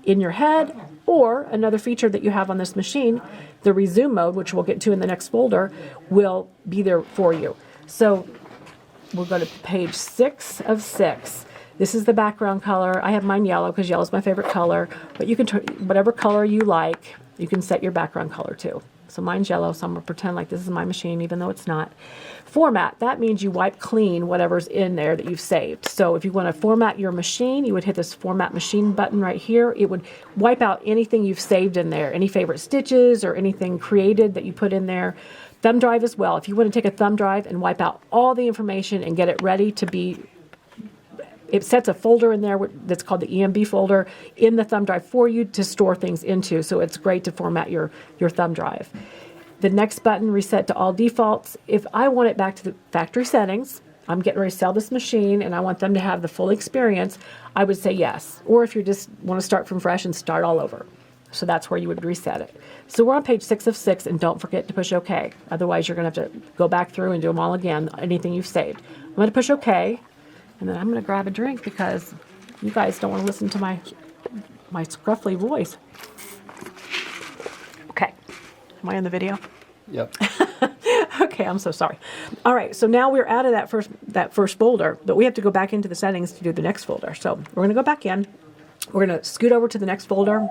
in your head, or another feature that you have on this machine, the resume mode, which we'll get to in the next folder, will be there for you. So we'll go to page 6 of 6. This is the background color. I have mine yellow because yellow is my favorite color, but you can turn whatever color you like, you can set your background color to. So mine's yellow, so I'm going to pretend like this is my machine, even though it's not. Format, that means you wipe clean whatever's in there that you've saved. So if you want to format your machine, you would hit this Format Machine button right here. It would wipe out anything you've saved in there, any favorite stitches or anything created that you put in there. Thumb drive as well. If you want to take a thumb drive and wipe out all the information and get it ready to be, it sets a folder in there that's called the EMB folder in the thumb drive for you to store things into. So it's great to format your thumb drive. The next button, reset to all defaults. If I want it back to the factory settings, I'm getting ready to sell this machine and I want them to have the full experience, I would say yes. Or if you just want to start from fresh and start all over. So that's where you would reset it. So we're on page 6 of 6, and don't forget to push OK. Otherwise, you're going to have to go back through and do them all again, anything you've saved. I'm going to push OK. And then I'm going to grab a drink because you guys don't want to listen to my scruffly voice. Okay. Am I in the video? Yep. Okay, I'm so sorry. All right, so now we're out of that first folder, but we have to go back into the settings to do the next folder. So we're going to go back in. We're going to scoot over to the next folder.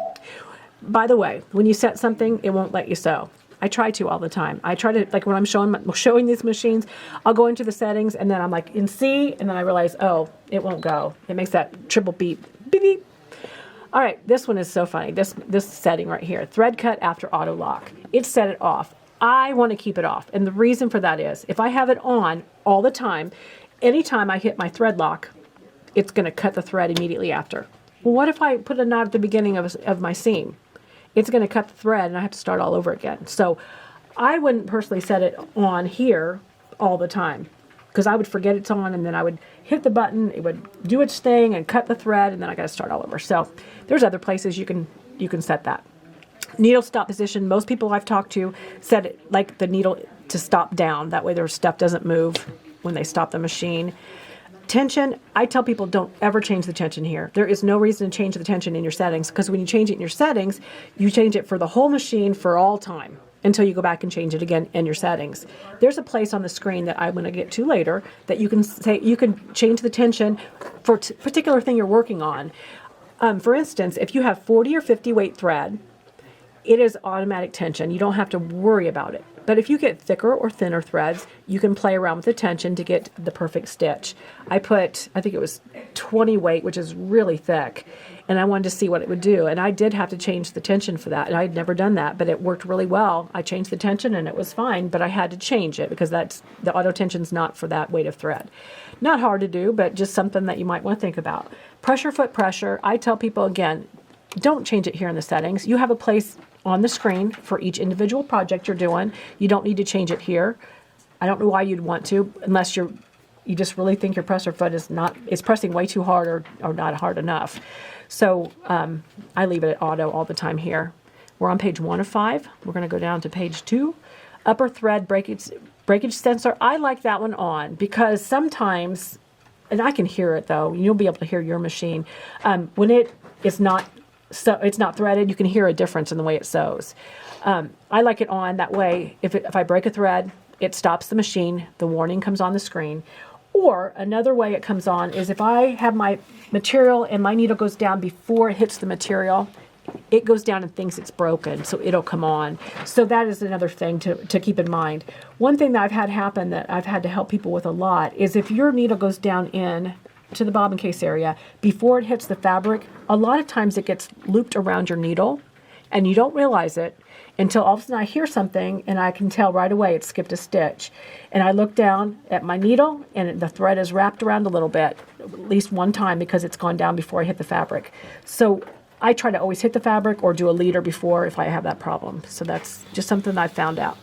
By the way, when you set something, it won't let you sew. I try to all the time. I try to, like when I'm showing these machines, I'll go into the settings and then I'm like in C, and then I realize, oh, it won't go. It makes that triple beep, beep, beep. All right, this one is so funny. This setting right here, thread cut after auto lock. It set it off. I want to keep it off. And the reason for that is if I have it on all the time, anytime I hit my thread lock, it's going to cut the thread immediately after. Well, what if I put a knot at the beginning of my seam? It's going to cut the thread and I have to start all over again. So I wouldn't personally set it on here all the time because I would forget it's on and then I would hit the button, it would do its thing and cut the thread, and then I got to start all over. So there's other places you can set that. Needle stop position, most people I've talked to set it like the needle to stop down. That way their stuff doesn't move when they stop the machine. Tension, I tell people don't ever change the tension here. There is no reason to change the tension in your settings because when you change it in your settings, you change it for the whole machine for all time until you go back and change it again in your settings. There's a place on the screen that I'm going to get to later that you can say you can change the tension for a particular thing you're working on. For instance, if you have 40 or 50 weight thread, it is automatic tension. You don't have to worry about it. But if you get thicker or thinner threads, you can play around with the tension to get the perfect stitch. I think it was 20 weight, which is really thick, and I wanted to see what it would do. And I did have to change the tension for that, and I had never done that, but it worked really well. I changed the tension, and it was fine, but I had to change it because the auto tension's not for that weight of thread. Not hard to do, but just something that you might want to think about. Pressure foot pressure, I tell people again, don't change it here in the settings. You have a place on the screen for each individual project you're doing. You don't need to change it here. I don't know why you'd want to, unless you just really think your presser foot is pressing way too hard or not hard enough. So I leave it at auto all the time here. We're on page 1 of 5. We're going to go down to page 2. Upper thread breakage sensor. I like that one on because sometimes, and I can hear it though, you'll be able to hear your machine. When it is not, so it's not threaded, you can hear a difference in the way it sews. I like it on, that way if I break a thread, it stops the machine, the warning comes on the screen. Or another way it comes on is if I have my material and my needle goes down before it hits the material, it goes down and thinks it's broken, so it'll come on. So that is another thing to keep in mind. One thing that I've had happen that I've had to help people with a lot is if your needle goes down in to the bobbin case area before it hits the fabric, a lot of times it gets looped around your needle and you don't realize it until all of a sudden I hear something and I can tell right away it skipped a stitch. And I look down at my needle and the thread is wrapped around a little bit, at least one time, because it's gone down before I hit the fabric. So I try to always hit the fabric or do a leader before if I have that problem. So that's just something I've found out.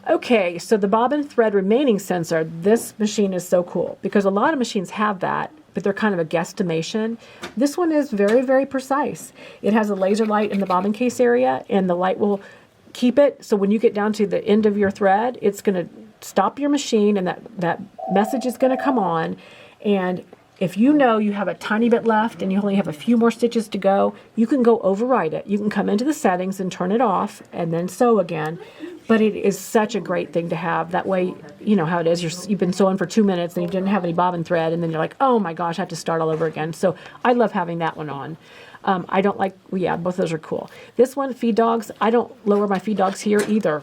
Okay, so the bobbin thread remaining sensor, this machine is so cool because a lot of machines have that, but they're kind of a guesstimation. This one is very, very precise. It has a laser light in the bobbin case area and the light will keep it. So when you get down to the end of your thread, it's going to stop your machine and that message is going to come on. And if you know you have a tiny bit left and you only have a few more stitches to go, you can go override it. You can come into the settings and turn it off and then sew again. But it is such a great thing to have. That way, you know how it is. You've been sewing for 2 minutes and you didn't have any bobbin thread and then you're like, oh my gosh, I have to start all over again. So I love having that one on. I don't like, well, yeah, both of those are cool. This one, feed dogs, I don't lower my feed dogs here either.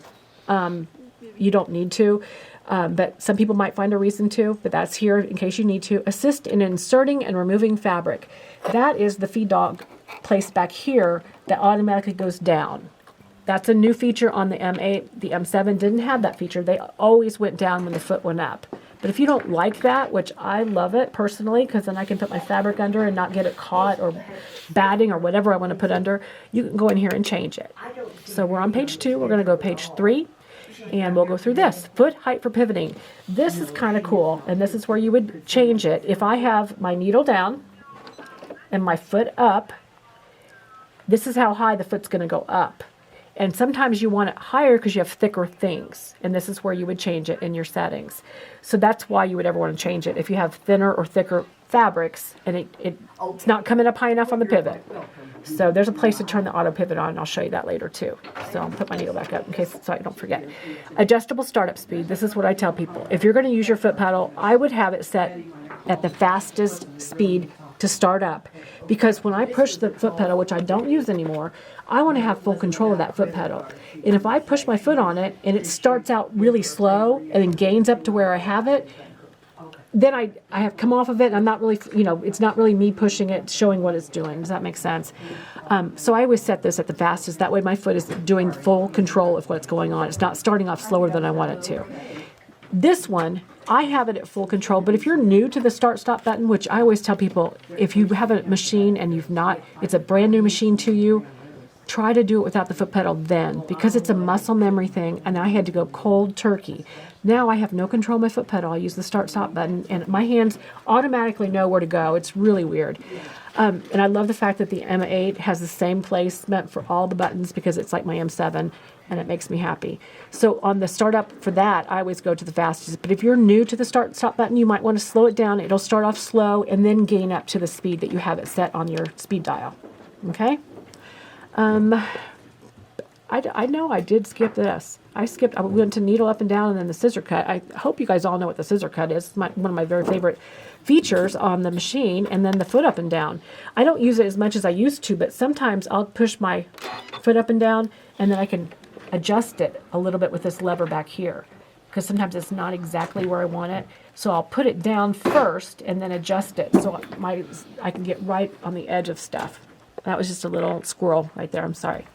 You don't need to. But some people might find a reason to, but that's here in case you need to. Assist in inserting and removing fabric. That is the feed dog placed back here that automatically goes down. That's a new feature on the M8. The M7 didn't have that feature. They always went down when the foot went up. But if you don't like that, which I love it personally, because then I can put my fabric under and not get it caught or batting or whatever I want to put under, you can go in here and change it. So we're on page 2. We're going to go page 3. And we'll go through this. Foot height for pivoting. This is kind of cool, and this is where you would change it. If I have my needle down and my foot up, this is how high the foot's going to go up. And sometimes you want it higher because you have thicker things, and this is where you would change it in your settings. So that's why you would ever want to change it. If you have thinner or thicker fabrics and it's not coming up high enough on the pivot. So there's a place to turn the auto pivot on, and I'll show you that later too. So I'll put my needle back up in case so I don't forget. Adjustable startup speed. This is what I tell people. If you're going to use your foot pedal, I would have it set at the fastest speed to start up, because when I push the foot pedal, which I don't use anymore, I want to have full control of that foot pedal. And if I push my foot on it and it starts out really slow and then gains up to where I have it, then I have come off of it and I'm not really, it's not really me pushing it, showing what it's doing. Does that make sense? So I always set this at the fastest. That way my foot is doing full control of what's going on. It's not starting off slower than I want it to. This one, I have it at full control, but if you're new to the start-stop button, which I always tell people, if you have a machine and it's a brand new machine to you, try to do it without the foot pedal then, because it's a muscle memory thing, and I had to go cold turkey. Now I have no control of my foot pedal. I use the start-stop button, and my hands automatically know where to go. It's really weird. And I love the fact that the M8 has the same placement for all the buttons because it's like my M7, and it makes me happy. So on the startup for that, I always go to the fastest. But if you're new to the start-stop button, you might want to slow it down. It'll start off slow and then gain up to the speed that you have it set on your speed dial. Okay? I know I did skip this. I went to needle up and down and then the scissor cut. I hope you guys all know what the scissor cut is. It's one of my very favorite features on the machine, and then the foot up and down. I don't use it as much as I used to, but sometimes I'll push my foot up and down and then I can adjust it a little bit with this lever back here, because sometimes it's not exactly where I want it. So I'll put it down first and then adjust it so I can get right on the edge of stuff. That was just a little squirrel right there. I'm sorry.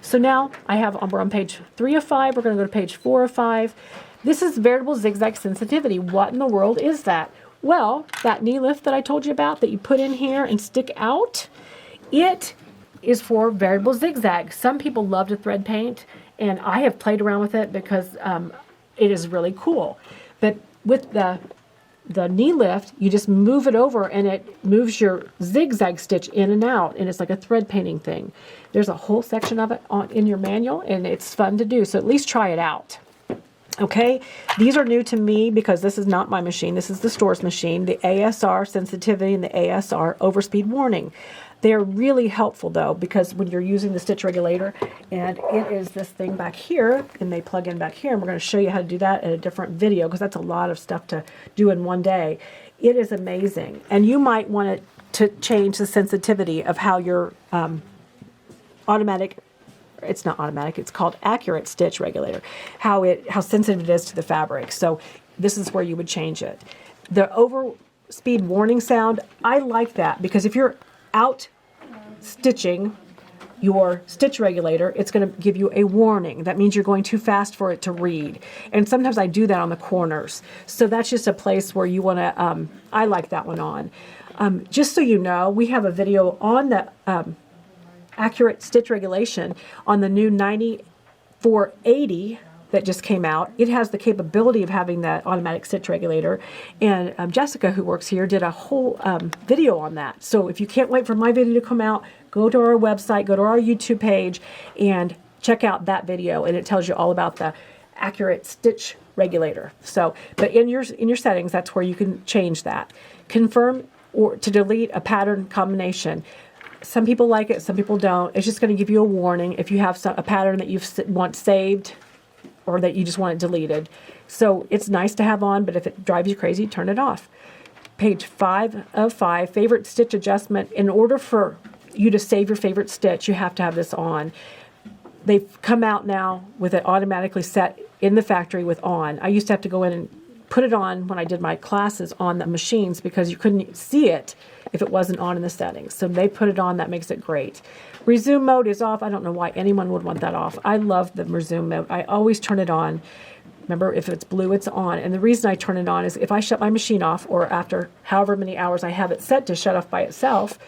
So now we're on page 3 of 5. We're going to go to page 4 of 5. This is variable zigzag sensitivity. What in the world is that? Well, that knee lift that I told you about that you put in here and stick out, it is for variable zigzag. Some people love to thread paint, and I have played around with it because it is really cool. But with the knee lift, you just move it over and it moves your zigzag stitch in and out, and it's like a thread painting thing. There's a whole section of it in your manual, and it's fun to do, so at least try it out. Okay, these are new to me because this is not my machine. This is the store's machine, the ASR sensitivity and the ASR overspeed warning. They are really helpful though, because when you're using the stitch regulator, and it is this thing back here, and they plug in back here, and we're going to show you how to do that in a different video, because that's a lot of stuff to do in one day. It is amazing, and you might want to change the sensitivity of how your automatic, it's not automatic, it's called accurate stitch regulator, how sensitive it is to the fabric. So this is where you would change it. The overspeed warning sound, I like that, because if you're out stitching your stitch regulator, it's going to give you a warning. That means you're going too fast for it to read. And sometimes I do that on the corners. So that's just a place where you want to, I like that one on. Just so you know, we have a video on the accurate stitch regulation on the new 9480 that just came out. It has the capability of having that automatic stitch regulator, and Jessica, who works here, did a whole video on that. So if you can't wait for my video to come out, go to our website, go to our YouTube page, and check out that video, and it tells you all about the accurate stitch regulator. So, but in your settings, that's where you can change that. Confirm or to delete a pattern combination. Some people like it, some people don't. It's just going to give you a warning if you have a pattern that you want saved or that you just want it deleted. So it's nice to have on, but if it drives you crazy, turn it off. Page 5 of 5, favorite stitch adjustment. In order for you to save your favorite stitch, you have to have this on. They've come out now with it automatically set in the factory with on. I used to have to go in and put it on when I did my classes on the machines because you couldn't see it if it wasn't on in the settings. So they put it on, that makes it great. Resume mode is off. I don't know why anyone would want that off. I love the resume mode. I always turn it on. Remember, if it's blue, it's on. And the reason I turn it on is if I shut my machine off, or after however many hours I have it set to shut off by itself,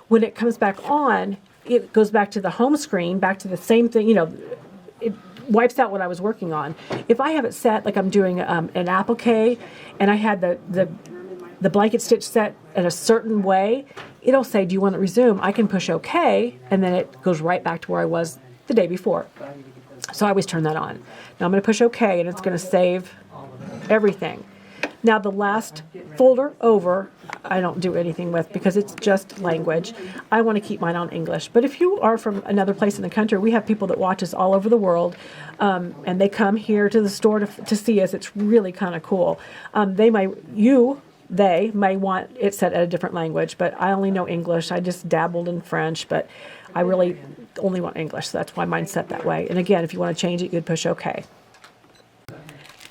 when it comes back on, it goes back to the home screen, back to the same thing, you know, it wipes out what I was working on. If I have it set like I'm doing an appliqué, and I had the blanket stitch set in a certain way, it'll say, do you want to resume? I can push OK, and then it goes right back to where I was the day before. So I always turn that on. Now I'm going to push OK, and it's going to save everything. Now the last folder over, I don't do anything with because it's just language. I want to keep mine on English. But if you are from another place in the country, we have people that watch us all over the world, and they come here to the store to see us. It's really kind of cool. They may want it set at a different language, but I only know English. I just dabbled in French, but I really only want English, so that's why mine's set that way. And again, if you want to change it, you'd push OK.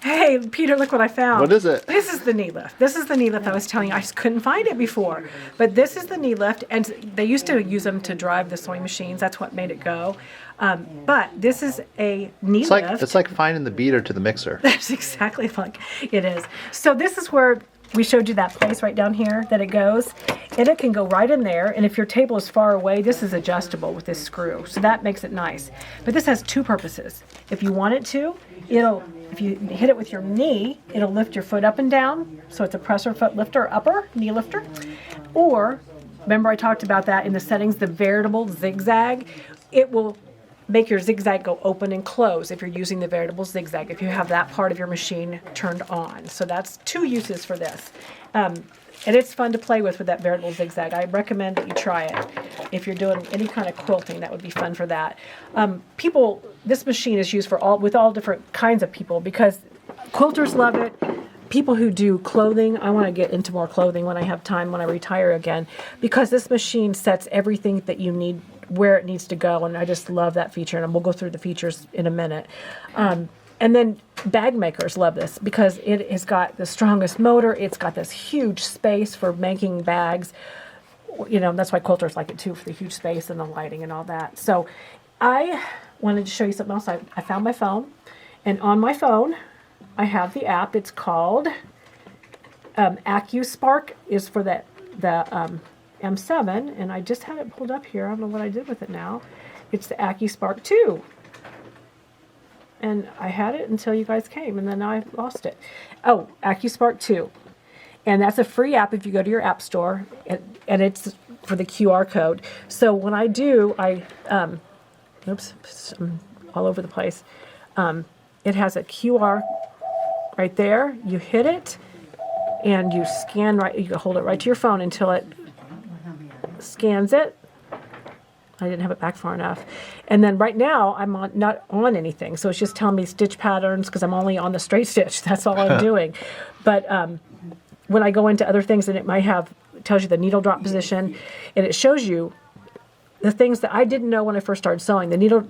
Hey, Peter, look what I found. What is it? This is the knee lift. This is the knee lift I was telling you. I just couldn't find it before. But this is the knee lift, and they used to use them to drive the sewing machines. That's what made it go. But this is a knee lift. It's like finding the beater to the mixer. That's exactly like it is. So this is where we showed you that place right down here that it goes, and it can go right in there. And if your table is far away, this is adjustable with this screw, so that makes it nice. But this has two purposes. If you want it to, if you hit it with your knee, it'll lift your foot up and down, so it's a presser foot lifter, upper knee lifter. Or, remember I talked about that in the settings, the veritable zigzag. It will make your zigzag go open and close if you're using the veritable zigzag, if you have that part of your machine turned on. So that's two uses for this. And it's fun to play with that veritable zigzag. I recommend that you try it. If you're doing any kind of quilting, that would be fun for that. This machine is used with all different kinds of people, because quilters love it. People who do clothing, I want to get into more clothing when I have time, when I retire again, because this machine sets everything that you need where it needs to go, and I just love that feature, and we'll go through the features in a minute. And then bag makers love this because it has got the strongest motor. It's got this huge space for making bags. You know, that's why quilters like it too, for the huge space and the lighting and all that. So I wanted to show you something else. I found my phone, and on my phone I have the app. It's called AccuSpark, is for the M7, and I just had it pulled up here. I don't know what I did with it now. It's the AccuSpark 2. and I had it until you guys came, and then I lost it. Oh, AccuSpark 2. And that's a free app if you go to your app store, and it's for the QR code. So when I do, oops, I'm all over the place. It has a QR right there. You hit it, and you scan right. You can hold it right to your phone until it scans it. I didn't have it back far enough. And then right now, I'm not on anything. So it's just telling me stitch patterns because I'm only on the straight stitch. That's all I'm doing. But when I go into other things, and it might tells you the needle drop position, and it shows you the things that I didn't know when I first started sewing. The needle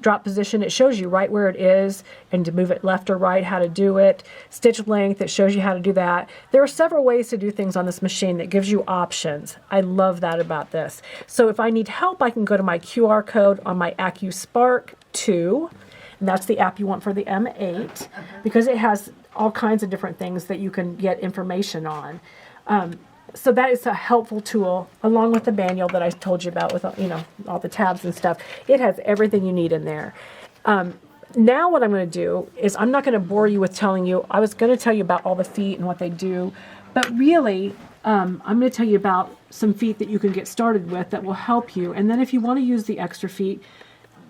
drop position, it shows you right where it is and to move it left or right, how to do it. Stitch length, it shows you how to do that. There are several ways to do things on this machine that gives you options. I love that about this. So if I need help, I can go to my QR code on my AccuSpark 2, and that's the app you want for the M8, because it has all kinds of different things that you can get information on. So that is a helpful tool, along with the manual that I told you about with all the tabs and stuff. It has everything you need in there. Now what I'm going to do is I'm not going to bore you with telling you. I was going to tell you about all the feet and what they do, but really I'm going to tell you about some feet that you can get started with that will help you. And then if you want to use the extra feet,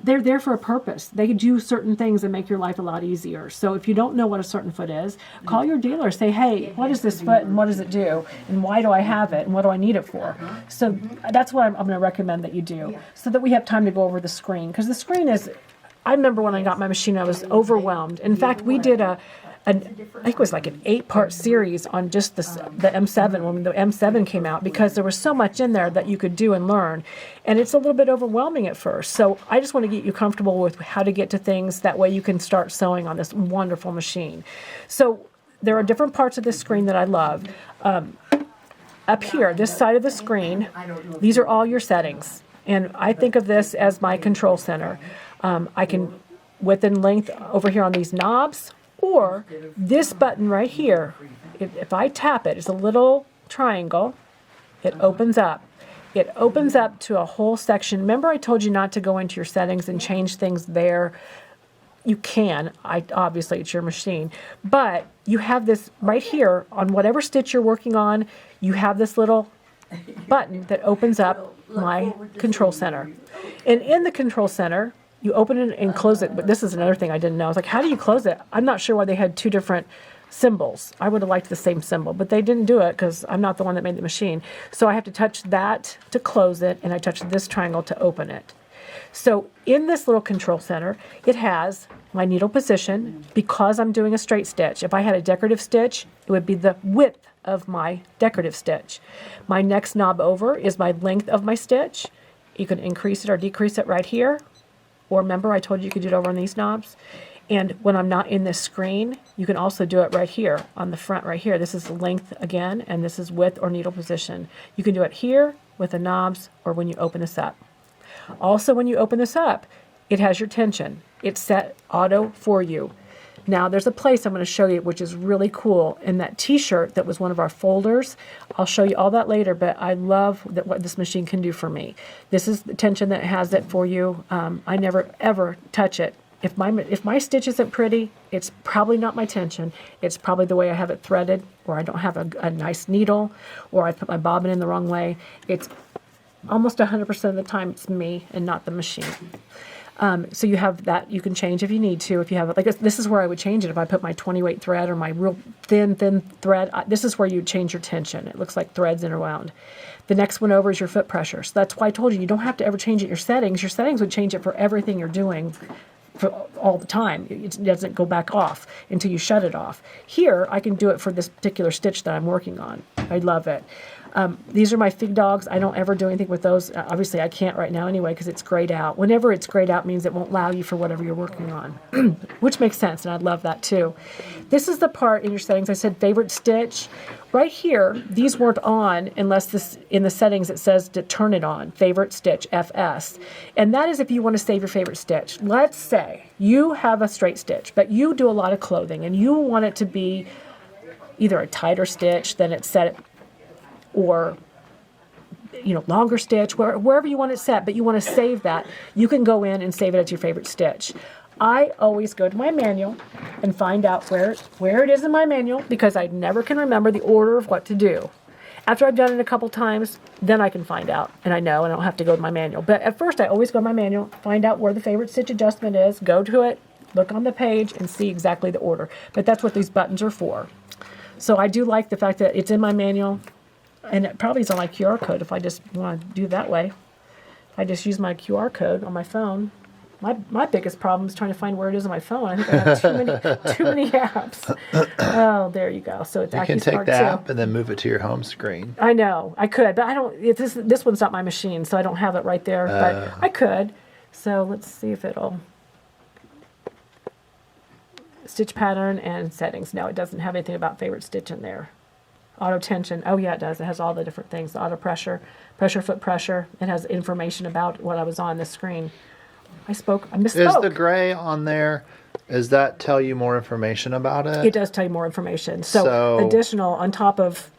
they're there for a purpose. They do certain things that make your life a lot easier. So if you don't know what a certain foot is, call your dealer. Say, hey, what is this foot and what does it do? And why do I have it? And what do I need it for? So that's what I'm going to recommend that you do, so that we have time to go over the screen. Because the screen is, I remember when I got my machine, I was overwhelmed. In fact, we did I think it was like an 8-part series on just the M7 when the M7 came out, because there was so much in there that you could do and learn, and it's a little bit overwhelming at first. So I just want to get you comfortable with how to get to things, that way you can start sewing on this wonderful machine. So there are different parts of this screen that I love. Up here, this side of the screen, these are all your settings, and I think of this as my control center. I can width and length over here on these knobs. Or this button right here, if I tap it, it's a little triangle, it opens up. It opens up to a whole section. Remember I told you not to go into your settings and change things there? You can. Obviously, it's your machine. But you have this right here on whatever stitch you're working on, you have this little button that opens up my control center. And in the control center, you open it and close it, but this is another thing I didn't know. I was like, how do you close it? I'm not sure why they had two different symbols. I would have liked the same symbol, but they didn't do it because I'm not the one that made the machine. So I have to touch that to close it, and I touch this triangle to open it. So in this little control center, it has my needle position. Because I'm doing a straight stitch, if I had a decorative stitch, it would be the width of my decorative stitch. My next knob over is my length of my stitch. You can increase it or decrease it right here. Or remember I told you could do it over on these knobs. And when I'm not in this screen, you can also do it right here on the front right here. This is length again, and this is width or needle position. You can do it here with the knobs or when you open this up. Also, when you open this up, it has your tension. It's set auto for you. Now there's a place I'm going to show you which is really cool. In that t-shirt that was one of our folders, I'll show you all that later, but I love what this machine can do for me. This is the tension that has it for you. I never ever touch it. If my stitch isn't pretty, it's probably not my tension. It's probably the way I have it threaded, or I don't have a nice needle, or I put my bobbin in the wrong way. It's almost 100% of the time it's me and not the machine. So you have that you can change if you need to. If you have it, like this is where I would change it if I put my 20-weight thread or my real thin thread. This is where you change your tension. It looks like threads interwound. The next one over is your foot pressure. So that's why I told you you don't have to ever change it. Your settings would change it for everything you're doing for all the time. It doesn't go back off until you shut it off. Here I can do it for this particular stitch that I'm working on. I love it. These are my fig dogs. I don't ever do anything with those. Obviously, I can't right now anyway because it's grayed out. Whenever it's grayed out means it won't allow you for whatever you're working on, which makes sense, and I love that too. This is the part in your settings. I said favorite stitch. Right here, these weren't on unless in the settings it says to turn it on, favorite stitch, FS. And that is if you want to save your favorite stitch. Let's say you have a straight stitch, but you do a lot of clothing and you want it to be either a tighter stitch than it's set, or longer stitch, wherever you want it set, but you want to save that, you can go in and save it as your favorite stitch. I always go to my manual and find out where it is in my manual because I never can remember the order of what to do. After I've done it a couple times, then I can find out, and I know, and I don't have to go to my manual. But at first, I always go to my manual, find out where the favorite stitch adjustment is, go to it, look on the page, and see exactly the order. But that's what these buttons are for. So I do like the fact that it's in my manual, and it probably is on my QR code if I just want to do it that way. I just use my QR code on my phone. My biggest problem is trying to find where it is on my phone. I think I have too many apps. Oh, there you go. So it's You can take the app and then move it to your home screen. I know I could, but I don't. This one's not my machine, so I don't have it right there. But I could. So let's see if it'll stitch pattern and settings. No, it doesn't have anything about favorite stitch in there. Auto tension. Oh yeah, it does. It has all the different things. The auto pressure, foot pressure. It has information about what I was on the screen. I misspoke. Is the gray on there? Does that tell you more information about it? It does tell you more information. So additional on top of.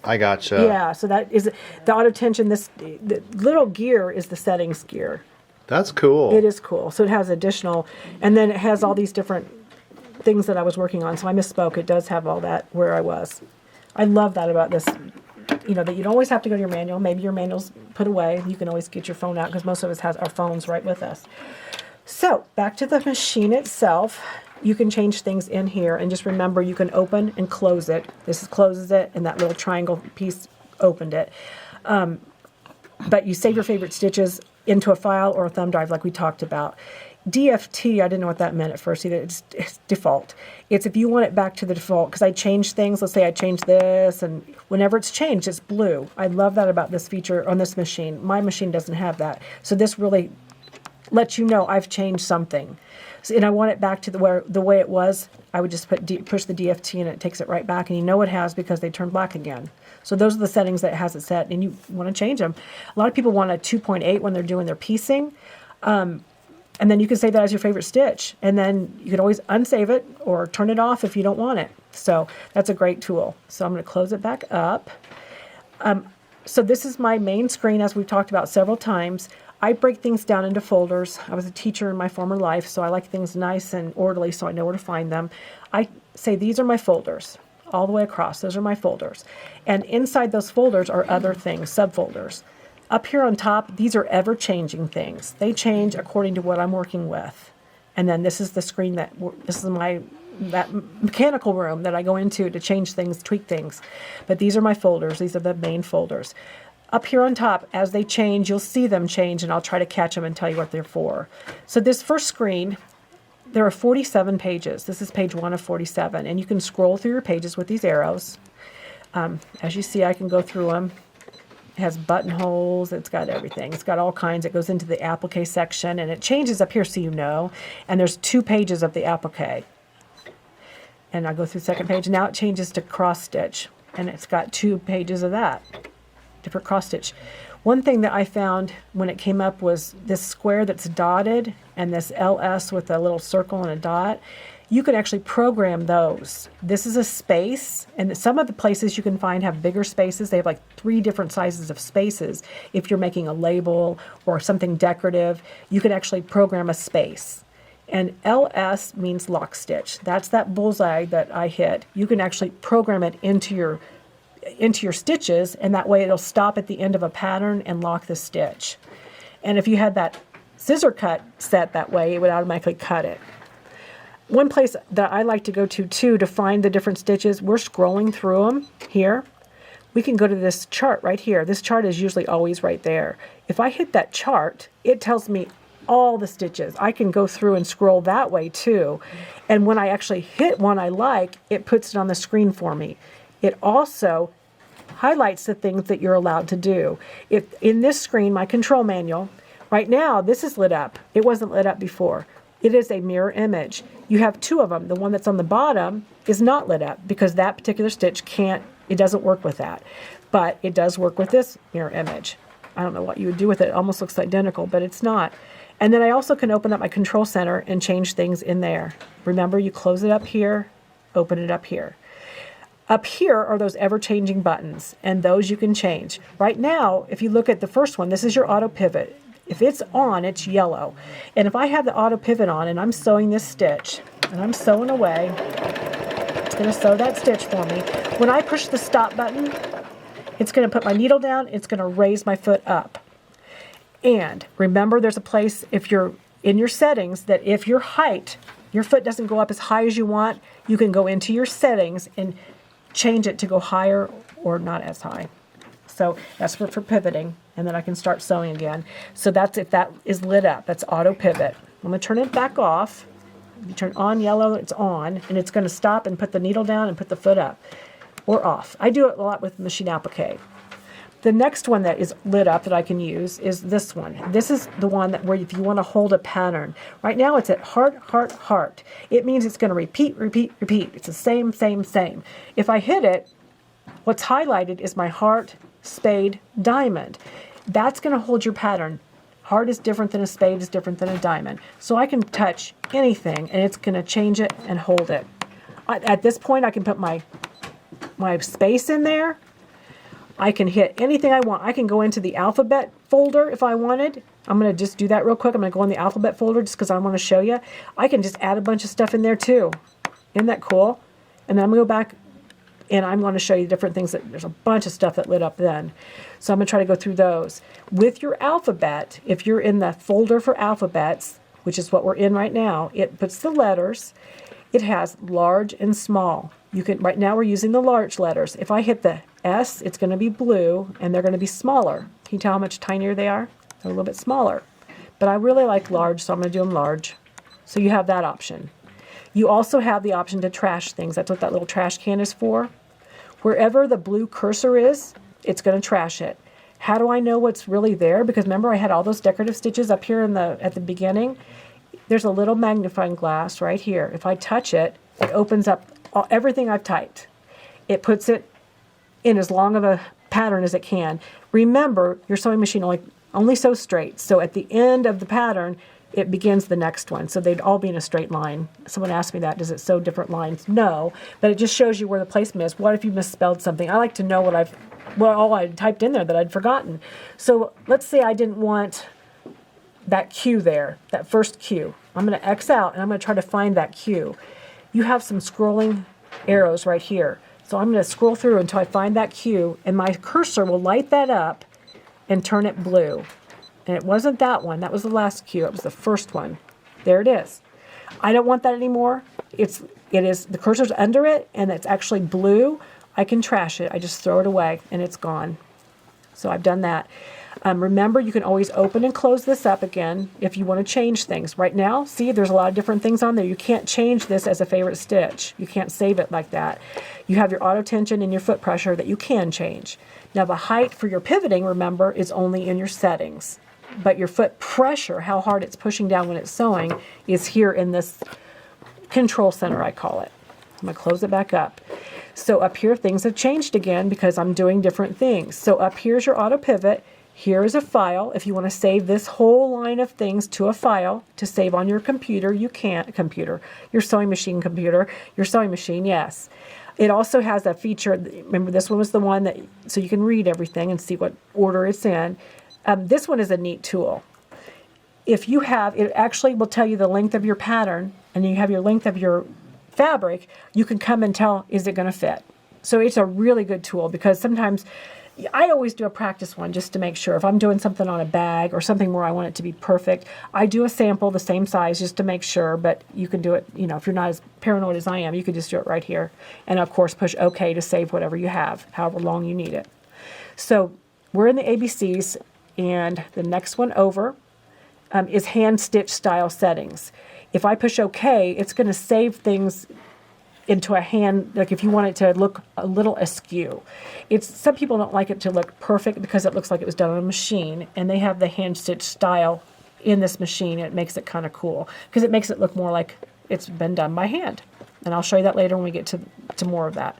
I gotcha. Yeah, so that is the auto tension. The little gear is the settings gear. That's cool. It is cool. So it has additional, and then it has all these different things that I was working on. So I misspoke. It does have all that where I was. I love that about this. You know, that you don't always have to go to your manual. Maybe your manual's put away. You can always get your phone out because most of us has our phones right with us. So back to the machine itself. You can change things in here, and just remember you can open and close it. This closes it, and that little triangle piece opened it. But you save your favorite stitches into a file or a thumb drive like we talked about. DFT, I didn't know what that meant at first either. It's default. It's if you want it back to the default, because I changed things. Let's say I changed this, and whenever it's changed, it's blue. I love that about this feature on this machine. My machine doesn't have that. So this really lets you know I've changed something. So, and I want it back to the way it was. I would just push the DFT, and it takes it right back. And you know it has because they turn black again. So those are the settings that it has it set, and you want to change them. A lot of people want a 2.8 when they're doing their piecing. And then you can save that as your favorite stitch. And then you can always unsave it or turn it off if you don't want it. So that's a great tool. So I'm going to close it back up. So this is my main screen, as we've talked about several times. I break things down into folders. I was a teacher in my former life, so I like things nice and orderly so I know where to find them. I say these are my folders all the way across. Those are my folders. And inside those folders are other things, subfolders. Up here on top, these are ever-changing things. They change according to what I'm working with. And then this is the screen that mechanical room that I go into to change things, tweak things. But these are my folders. These are the main folders. Up here on top, as they change, you'll see them change, and I'll try to catch them and tell you what they're for. So this first screen, there are 47 pages. This is page 1 of 47, and you can scroll through your pages with these arrows. As you see, I can go through them. It has buttonholes. It's got everything. It's got all kinds. It goes into the appliqué section, and it changes up here so you know. And there's 2 pages of the appliqué. And I go through the second page. Now it changes to cross stitch, and it's got 2 pages of that, different cross stitch. One thing that I found when it came up was this square that's dotted and this LS with a little circle and a dot. You can actually program those. This is a space, and some of the places you can find have bigger spaces. They have like 3 different sizes of spaces. If you're making a label or something decorative, you can actually program a space. And LS means lock stitch. That's that bullseye that I hit. You can actually program it into your stitches, and that way it'll stop at the end of a pattern and lock the stitch. And if you had that scissor cut set that way, it would automatically cut it. One place that I like to go to too to find the different stitches, we're scrolling through them here. We can go to this chart right here. This chart is usually always right there. If I hit that chart, it tells me all the stitches. I can go through and scroll that way too. And when I actually hit one I like, it puts it on the screen for me. It also highlights the things that you're allowed to do. If in this screen, my control manual, right now this is lit up. It wasn't lit up before. It is a mirror image. You have 2 of them. The one that's on the bottom is not lit up because that particular stitch it doesn't work with that. But it does work with this mirror image. I don't know what you would do with it. It almost looks identical, but it's not. And then I also can open up my control center and change things in there. Remember, you close it up here, open it up here. Up here are those ever-changing buttons, and those you can change. Right now, if you look at the first one, this is your auto pivot. If it's on, it's yellow. And if I have the auto pivot on and I'm sewing this stitch, and I'm sewing away, it's going to sew that stitch for me. When I push the stop button, it's going to put my needle down, it's going to raise my foot up. And remember, there's a place, if you're in your settings, that if your foot doesn't go up as high as you want, you can go into your settings and change it to go higher or not as high. So that's for pivoting, and then I can start sewing again. So that's if that is lit up, that's auto pivot. I'm going to turn it back off. You turn on yellow, it's on, and it's going to stop and put the needle down and put the foot up or off. I do it a lot with machine applique. The next one that is lit up that I can use is this one. This is the one that where if you want to hold a pattern. Right now it's at heart, heart, heart. It means it's going to repeat, repeat, repeat. It's the same, same, same. If I hit it, what's highlighted is my heart, spade, diamond. That's going to hold your pattern. Heart is different than a spade, is different than a diamond. So I can touch anything and it's going to change it and hold it. At this point I can put my space in there. I can hit anything I want. I can go into the alphabet folder if I wanted. I'm going to just do that real quick. I'm going to go in the alphabet folder just because I want to show you. I can just add a bunch of stuff in there too. Isn't that cool? And then I'm going to go back and I'm going to show you different things. There's a bunch of stuff that lit up then. So I'm going to try to go through those. With your alphabet, if you're in the folder for alphabets, which is what we're in right now, it puts the letters. It has large and small. Right now we're using the large letters. If I hit the S, it's going to be blue, and they're going to be smaller. Can you tell how much tinier they are? They're a little bit smaller. But I really like large, so I'm going to do them large. So you have that option. You also have the option to trash things. That's what that little trash can is for. Wherever the blue cursor is, it's going to trash it. How do I know what's really there? Because remember I had all those decorative stitches up here at the beginning? There's a little magnifying glass right here. If I touch it, it opens up everything I've typed. It puts it in as long of a pattern as it can. Remember, your sewing machine only sews straight. So at the end of the pattern, it begins the next one. So they'd all be in a straight line. Someone asked me that, does it sew different lines? No, but it just shows you where the placement is. What if you misspelled something? I like to know all I typed in there that I'd forgotten. So let's say I didn't want that Q there, that first Q. I'm going to X out and I'm going to try to find that Q. You have some scrolling arrows right here. So I'm going to scroll through until I find that Q, and my cursor will light that up and turn it blue. And it wasn't that one. That was the last Q. It was the first one. There it is. I don't want that anymore. It is the cursor's under it, and it's actually blue. I can trash it. I just throw it away, and it's gone. So I've done that. Remember, you can always open and close this up again if you want to change things. Right now, see, there's a lot of different things on there. You can't change this as a favorite stitch. You can't save it like that. You have your auto tension and your foot pressure that you can change. Now, the height for your pivoting, remember, is only in your settings. But your foot pressure, how hard it's pushing down when it's sewing, is here in this control center, I call it. I'm going to close it back up. So up here, things have changed again because I'm doing different things. So up here's your auto pivot. Here is a file. If you want to save this whole line of things to a file to save on your computer, you can't. Your sewing machine computer, your sewing machine, yes. It also has a feature, remember this one was the one that, so you can read everything and see what order it's in. This one is a neat tool. If you have, it actually will tell you the length of your pattern, and you have your length of your fabric, you can come and tell, is it going to fit? So it's a really good tool because sometimes, I always do a practice one just to make sure. If I'm doing something on a bag or something where I want it to be perfect, I do a sample the same size just to make sure, but you can do it, if you're not as paranoid as I am, you can just do it right here. And of course, push OK to save whatever you have, however long you need it. So we're in the ABCs, and the next one over is hand stitch style settings. If I push OK, it's going to save things into a hand, like if you want it to look a little askew. Some people don't like it to look perfect because it looks like it was done on a machine, and they have the hand stitch style in this machine. It makes it kind of cool because it makes it look more like it's been done by hand. And I'll show you that later when we get to more of that.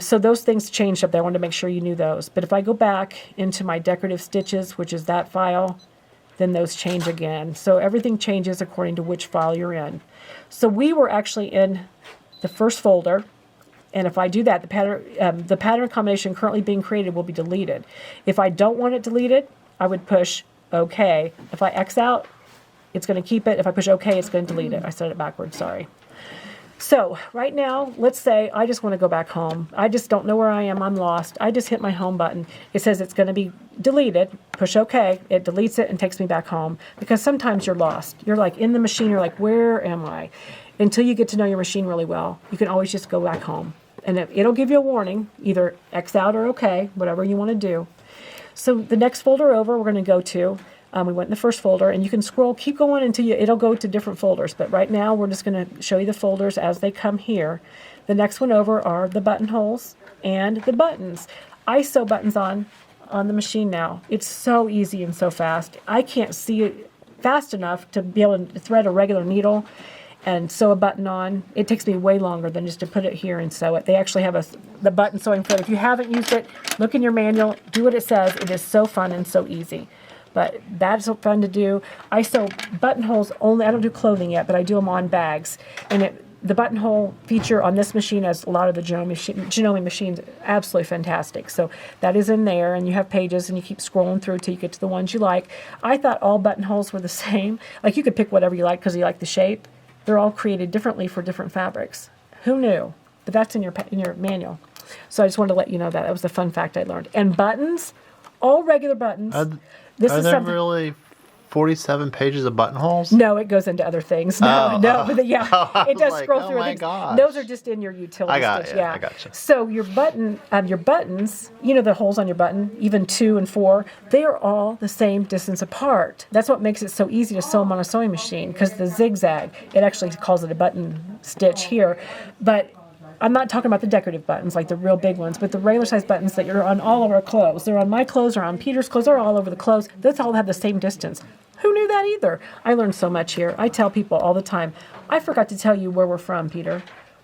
So those things changed up there. I wanted to make sure you knew those. But if I go back into my decorative stitches, which is that file, then those change again. So everything changes according to which file you're in. So we were actually in the first folder, and if I do that, the pattern combination currently being created will be deleted. If I don't want it deleted, I would push OK. If I X out, it's going to keep it. If I push OK, it's going to delete it. I said it backwards, sorry. So right now, let's say I just want to go back home. I just don't know where I am. I'm lost. I just hit my home button. It says it's going to be deleted. Push OK. It deletes it and takes me back home. Because sometimes you're lost. You're like in the machine. You're like, where am I? Until you get to know your machine really well, you can always just go back home. And it'll give you a warning, either X out or OK, whatever you want to do. So the next folder over we're going to go to, we went in the first folder, and you can scroll, keep going until it'll go to different folders. But right now, we're just going to show you the folders as they come here. The next one over are the buttonholes and the buttons. I sew buttons on the machine now. It's so easy and so fast. I can't see it fast enough to be able to thread a regular needle and sew a button on. It takes me way longer than just to put it here and sew it. They actually have the button sewing thread. If you haven't used it, look in your manual, do what it says. It is so fun and so easy. But that's fun to do. I sew buttonholes only. I don't do clothing yet, but I do them on bags. And the buttonhole feature on this machine, as a lot of the Janome machines, absolutely fantastic. So that is in there, and you have pages, and you keep scrolling through till you get to the ones you like. I thought all buttonholes were the same. Like, you could pick whatever you like because you like the shape. They're all created differently for different fabrics. Who knew? But that's in your manual. So I just wanted to let you know that. That was the fun fact I learned. And buttons, all regular buttons. Are there really 47 pages of buttonholes? No, it goes into other things. But it does scroll through things. Gosh. Those are just in your utility stitch. Yeah, I got you. So your buttons, you know, the holes on your button, even 2 and 4, they are all the same distance apart. That's what makes it so easy to sew them on a sewing machine, because the zigzag, it actually calls it a button stitch here, but I'm not talking about the decorative buttons, like the real big ones, but the regular size buttons that are on all of our clothes. They're on my clothes, or on Peter's clothes, or all over the clothes. Those all have the same distance. Who knew that either? I learned so much here. I tell people all the time, I forgot to tell you where we're from, Peter.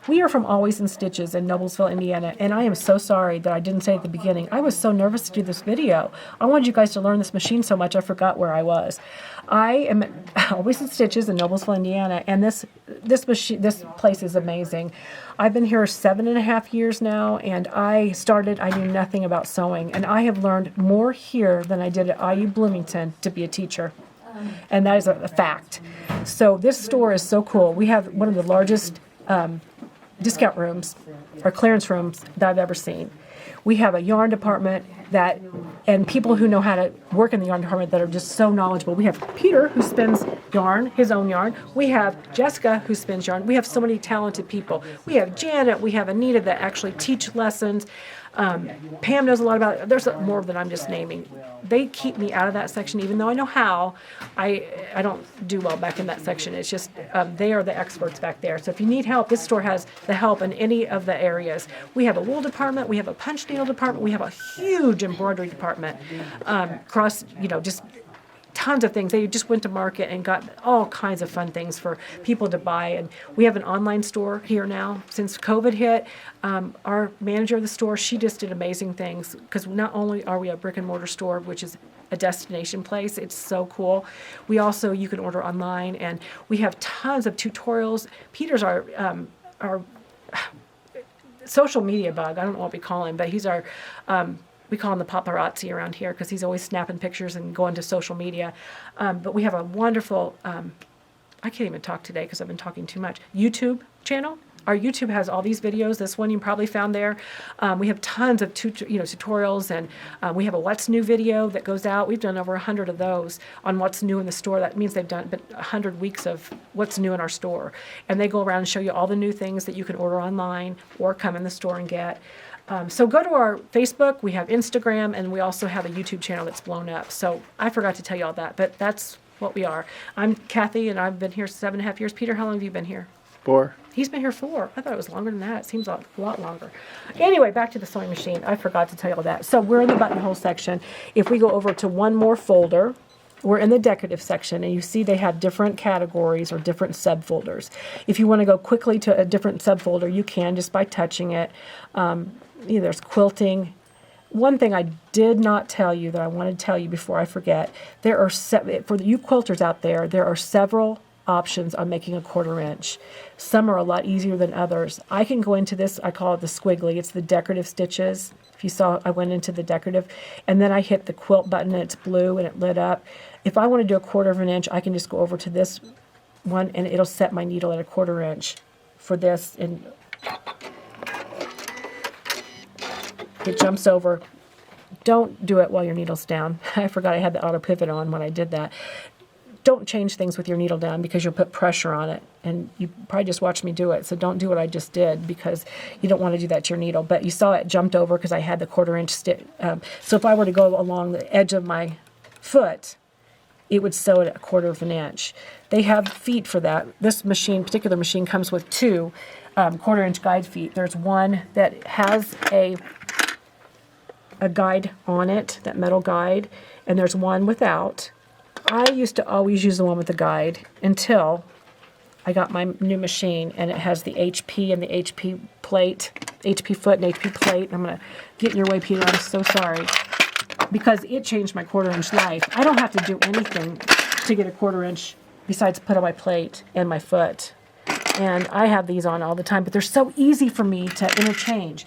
We are from Always in Stitches in Noblesville, Indiana, and I am so sorry that I didn't say at the beginning. I was so nervous to do this video. I wanted you guys to learn this machine so much I forgot where I was. I am at Always in Stitches in Noblesville, Indiana, and this place is amazing. I've been here 7.5 years now, and I knew nothing about sewing, and I have learned more here than I did at IU Bloomington to be a teacher. And that is a fact. So this store is so cool. We have one of the largest discount rooms or clearance rooms that I've ever seen. We have a yarn department and people who know how to work in the yarn department that are just so knowledgeable. We have Peter, who spins yarn, his own yarn. We have Jessica, who spins yarn. We have so many talented people. We have Janet, we have Anita that actually teach lessons. Pam knows a lot about it. There's more than I'm just naming. They keep me out of that section, even though I know how. I don't do well back in that section. It's just they are the experts back there. So if you need help, this store has the help in any of the areas. We have a wool department. We have a punch needle department. We have a huge embroidery department. Just tons of things. They just went to market and got all kinds of fun things for people to buy. And we have an online store here now. Since COVID hit, our manager of the store, she just did amazing things, because not only are we a brick and mortar store, which is a destination place, it's so cool. We also, you can order online, and we have tons of tutorials. Peter's our social media bug. I don't know what we call him, but he's our we call him the paparazzi around here, because he's always snapping pictures and going to social media. But we have a wonderful, I can't even talk today because I've been talking too much, YouTube channel. Our YouTube has all these videos. This one you probably found there. We have tons of tutorials, and we have a What's New video that goes out. We've done over 100 of those on What's New in the store. That means they've done 100 weeks of What's New in our store. And they go around and show you all the new things that you can order online or come in the store and get. So go to our Facebook, we have Instagram, and we also have a YouTube channel that's blown up. So I forgot to tell you all that, but that's what we are. I'm Kathy, and I've been here 7.5 years. Peter, how long have you been here? 4. He's been here 4. I thought it was longer than that. It seems a lot longer. Anyway, back to the sewing machine. I forgot to tell you all that. So we're in the buttonhole section. If we go over to one more folder, we're in the decorative section, and you see they have different categories or different subfolders. If you want to go quickly to a different subfolder, you can just by touching it. There's quilting. One thing I did not tell you that I want to tell you before I forget, there are for you quilters out there, there are several options on making a 1/4 inch. Some are a lot easier than others. I can go into this, I call it the squiggly. It's the decorative stitches. If you saw, I went into the decorative, and then I hit the quilt button, and it's blue, and it lit up. If I want to do a 1/4 inch, I can just go over to this one, and it'll set my needle at a 1/4 inch for this, and it jumps over. Don't do it while your needle's down. I forgot I had the auto pivot on when I did that. Don't change things with your needle down because you'll put pressure on it. And you probably just watched me do it, so don't do what I just did because you don't want to do that to your needle. But you saw it jumped over because I had the 1/4 inch stick. So if I were to go along the edge of my foot, it would sew it at a 1/4 inch. They have feet for that. This particular machine comes with two 1/4 inch guide feet. There's one that has a guide on it, that metal guide, and there's one without. I used to always use the one with the guide until I got my new machine, and it has the HP and the HP plate, HP foot and HP plate. I'm going to get in your way, Peter. I'm so sorry. Because it changed my 1/4 inch life. I don't have to do anything to get a 1/4 inch besides put on my plate and my foot. And I have these on all the time, but they're so easy for me to interchange.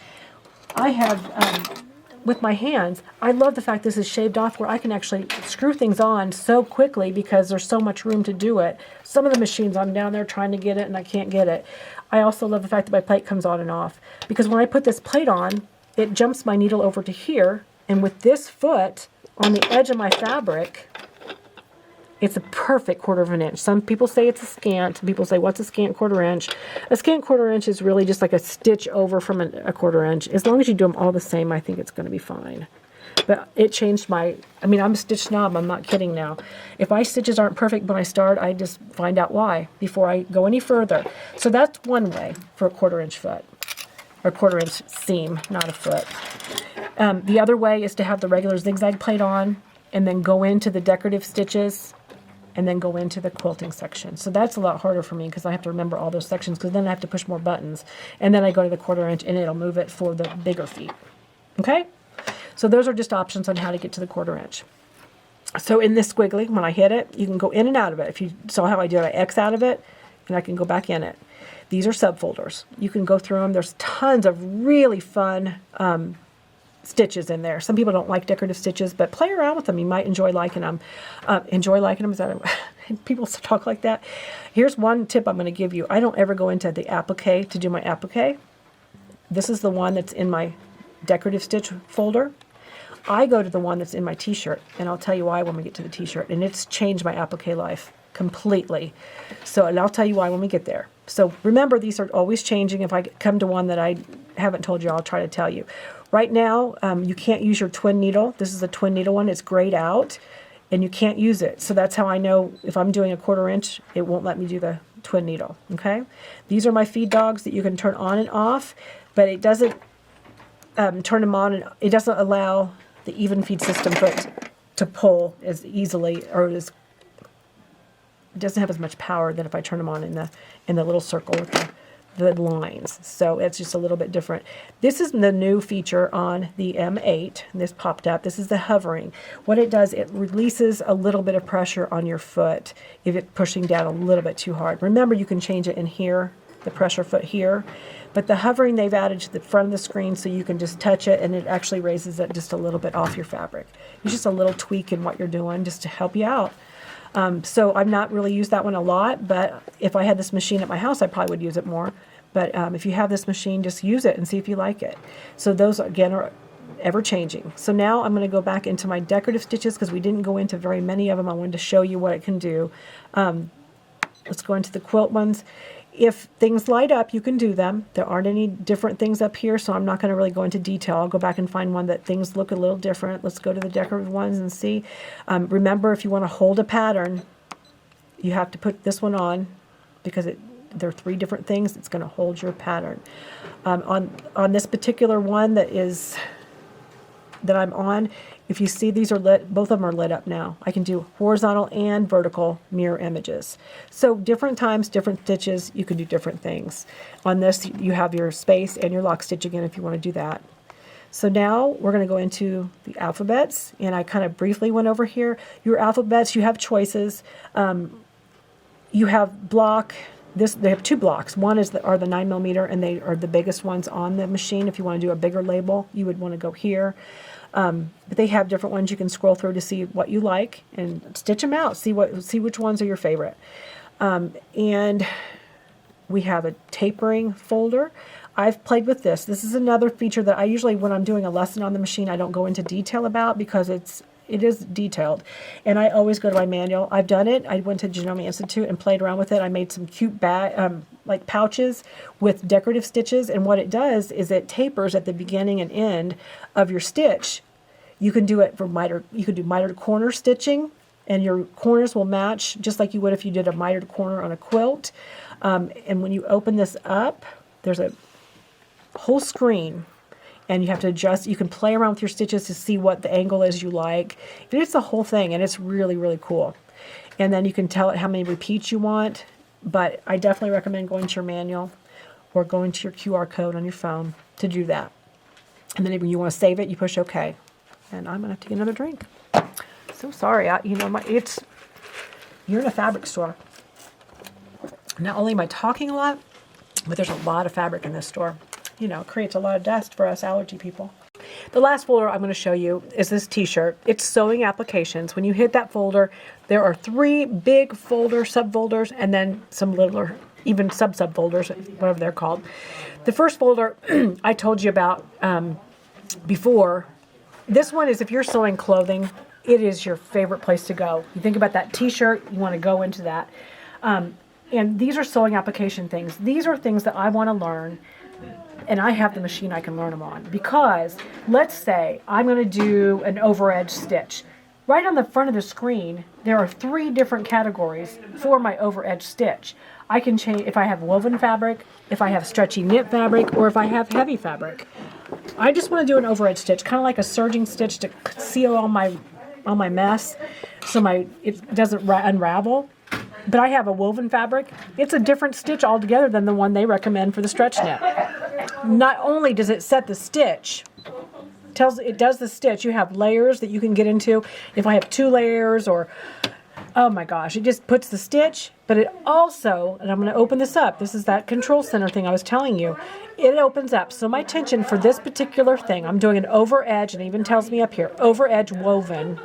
I have... with my hands, I love the fact this is shaved off where I can actually screw things on so quickly because there's so much room to do it. Some of the machines, I'm down there trying to get it and I can't get it. I also love the fact that my plate comes on and off because when I put this plate on, it jumps my needle over to here, and with this foot on the edge of my fabric, it's a perfect 1/4 inch. Some people say it's a scant. Some people say, what's a scant 1/4 inch? A scant 1/4 inch is really just like a stitch over from a 1/4 inch. As long as you do them all the same, I think it's going to be fine. But it changed I'm a stitch snob. I'm not kidding now. If my stitches aren't perfect when I start, I just find out why before I go any further. So that's one way for a 1/4 inch foot, or 1/4 inch seam, not a foot. The other way is to have the regular zigzag plate on and then go into the decorative stitches and then go into the quilting section. So that's a lot harder for me because I have to remember all those sections because then I have to push more buttons. And then I go to the 1/4 inch and it'll move it for the bigger feet. Okay? So those are just options on how to get to the 1/4 inch. So in this squiggly, when I hit it, you can go in and out of it. If you saw how I did, I X out of it and I can go back in it. These are subfolders. You can go through them. There's tons of really fun stitches in there. Some people don't like decorative stitches, but play around with them. You might enjoy liking them. Is that people talk like that? Here's one tip I'm going to give you. I don't ever go into the appliqué to do my appliqué. This is the one that's in my decorative stitch folder. I go to the one that's in my t-shirt, and I'll tell you why when we get to the t-shirt. And it's changed my appliqué life completely. And I'll tell you why when we get there. So remember, these are always changing. If I come to one that I haven't told you, I'll try to tell you. Right now, you can't use your twin needle. This is a twin needle one. It's grayed out, and you can't use it. So that's how I know if I'm doing a 1/4 inch, it won't let me do the twin needle. Okay? These are my feed dogs that you can turn on and off, but it doesn't turn them on, and it doesn't allow the even feed system foot to pull as easily, or it doesn't have as much power than if I turn them on in the little circle with the lines. So it's just a little bit different. This is the new feature on the M8. This popped up. This is the hovering. What it does, it releases a little bit of pressure on your foot if it's pushing down a little bit too hard. Remember, you can change it in here, the pressure foot here. But the hovering they've added to the front of the screen so you can just touch it and it actually raises it just a little bit off your fabric. It's just a little tweak in what you're doing just to help you out. So I've not really used that one a lot, but if I had this machine at my house, I probably would use it more. But if you have this machine, just use it and see if you like it. So those, again, are ever changing. So now I'm going to go back into my decorative stitches because we didn't go into very many of them. I wanted to show you what it can do. Let's go into the quilt ones. If things light up, you can do them. There aren't any different things up here, so I'm not going to really go into detail. I'll go back and find one that things look a little different. Let's go to the decorative ones and see. Remember, if you want to hold a pattern, you have to put this one on because there are 3 different things. It's going to hold your pattern. On this particular one that I'm on, if you see these are lit, both of them are lit up now. I can do horizontal and vertical mirror images. So different times, different stitches, you can do different things. On this, you have your space and your lock stitch again if you want to do that. So now we're going to go into the alphabets, and I kind of briefly went over here. Your alphabets, you have choices. You have block, they have 2 blocks. One are the 9mm, and they are the biggest ones on the machine. If you want to do a bigger label, you would want to go here. But they have different ones you can scroll through to see what you like and stitch them out. See which ones are your favorite. And we have a tapering folder. I've played with this. This is another feature that I usually, when I'm doing a lesson on the machine, I don't go into detail about because it is detailed. And I always go to my manual. I've done it. I went to Janome Institute and played around with it. I made some cute like pouches with decorative stitches. And what it does is it tapers at the beginning and end of your stitch. You can do it for you could do mitered corner stitching, and your corners will match just like you would if you did a mitered corner on a quilt. And when you open this up, there's a whole screen, and you have to adjust. You can play around with your stitches to see what the angle is you like. It's a whole thing, and it's really, really cool. And then you can tell it how many repeats you want, but I definitely recommend going to your manual or going to your QR code on your phone to do that. And then when you want to save it, you push OK. And I'm going to have to get another drink. So sorry. You're in a fabric store. Not only am I talking a lot, but there's a lot of fabric in this store. It creates a lot of dust for us allergy people. The last folder I'm going to show you is this t-shirt. It's sewing applications. When you hit that folder, there are 3 big subfolders, and then some littler, even subfolders, whatever they're called. The first folder I told you about before. This one is if you're sewing clothing, it is your favorite place to go. You think about that t-shirt, you want to go into that. And these are sewing application things. These are things that I want to learn, and I have the machine I can learn them on. Because let's say I'm going to do an over-edge stitch. Right on the front of the screen, there are 3 different categories for my over-edge stitch. I can change if I have woven fabric, if I have stretchy knit fabric, or if I have heavy fabric. I just want to do an over-edge stitch, kind of like a serging stitch to seal all my mess so it doesn't unravel. But I have a woven fabric. It's a different stitch altogether than the one they recommend for the stretch knit. Not only does it set the stitch, it does the stitch. You have layers that you can get into. If I have 2 layers or, oh my gosh, it just puts the stitch. But it also, and I'm going to open this up. This is that control center thing I was telling you. It opens up. So my tension for this particular thing, I'm doing an over edge, and it even tells me up here, over edge woven.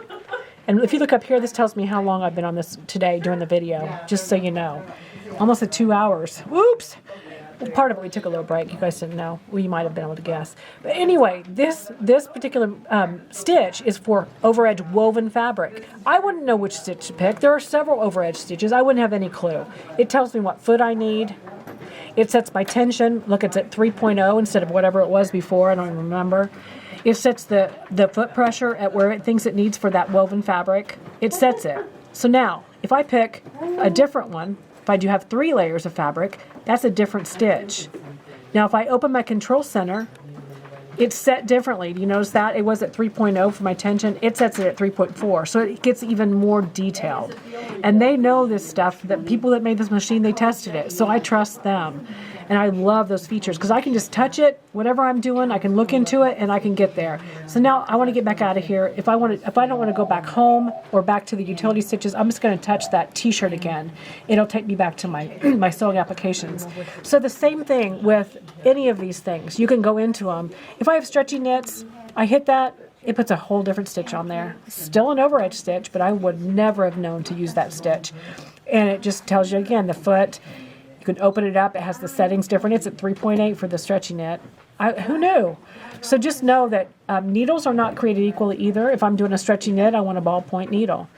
And if you look up here, this tells me how long I've been on this today doing the video, just so you know. Almost at 2 hours. Whoops! Part of it, we took a little break. You guys didn't know. Well, you might have been able to guess. But anyway, this particular stitch is for over-edge woven fabric. I wouldn't know which stitch to pick. There are several over-edge stitches. I wouldn't have any clue. It tells me what foot I need. It sets my tension. Look, it's at 3.0 instead of whatever it was before. I don't even remember. It sets the foot pressure at where it thinks it needs for that woven fabric. It sets it. So now, if I pick a different one, if I do have 3 layers of fabric, that's a different stitch. Now, if I open my control center, it's set differently. Do you notice that? It was at 3.0 for my tension. It sets it at 3.4, so it gets even more detailed. And they know this stuff. That people that made this machine, they tested it, so I trust them. And I love those features because I can just touch it, whatever I'm doing, I can look into it and I can get there. So now I want to get back out of here. If I don't want to go back home or back to the utility stitches, I'm just going to touch that t-shirt again. It'll take me back to my my sewing applications. So the same thing with any of these things. You can go into them. If I have stretchy knits, I hit that, it puts a whole different stitch on there. Still an overedge stitch, but I would never have known to use that stitch. And it just tells you again the foot. You can open it up. It has the settings different. It's at 3.8 for the stretchy knit. Who knew? So just know that needles are not created equally either. If I'm doing a stretchy knit, I want a ballpoint needle.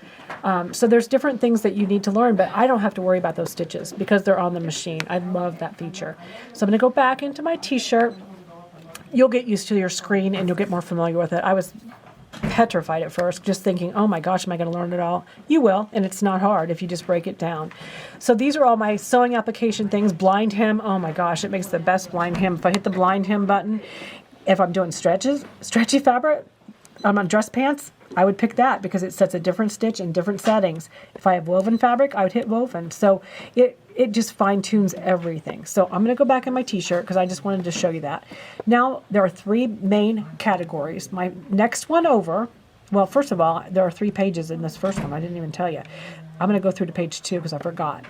So there's different things that you need to learn, but I don't have to worry about those stitches because they're on the machine. I love that feature. So I'm going to go back into my t-shirt. You'll get used to your screen and you'll get more familiar with it. I was petrified at first, just thinking, oh my gosh, am I going to learn it all? You will, and it's not hard if you just break it down. So these are all my sewing application things. Blind hem, oh my gosh, it makes the best blind hem. If I hit the blind hem button, if I'm doing stretchy fabric, I'm on dress pants, I would pick that because it sets a different stitch in different settings. If I have woven fabric, I would hit woven. So it just fine-tunes everything. So I'm going to go back in my t-shirt because I just wanted to show you that. Now, there are 3 main categories. My next one over, Well, first of all, there are 3 pages in this first one. I didn't even tell you. I'm going to go through to page 2 because I forgot.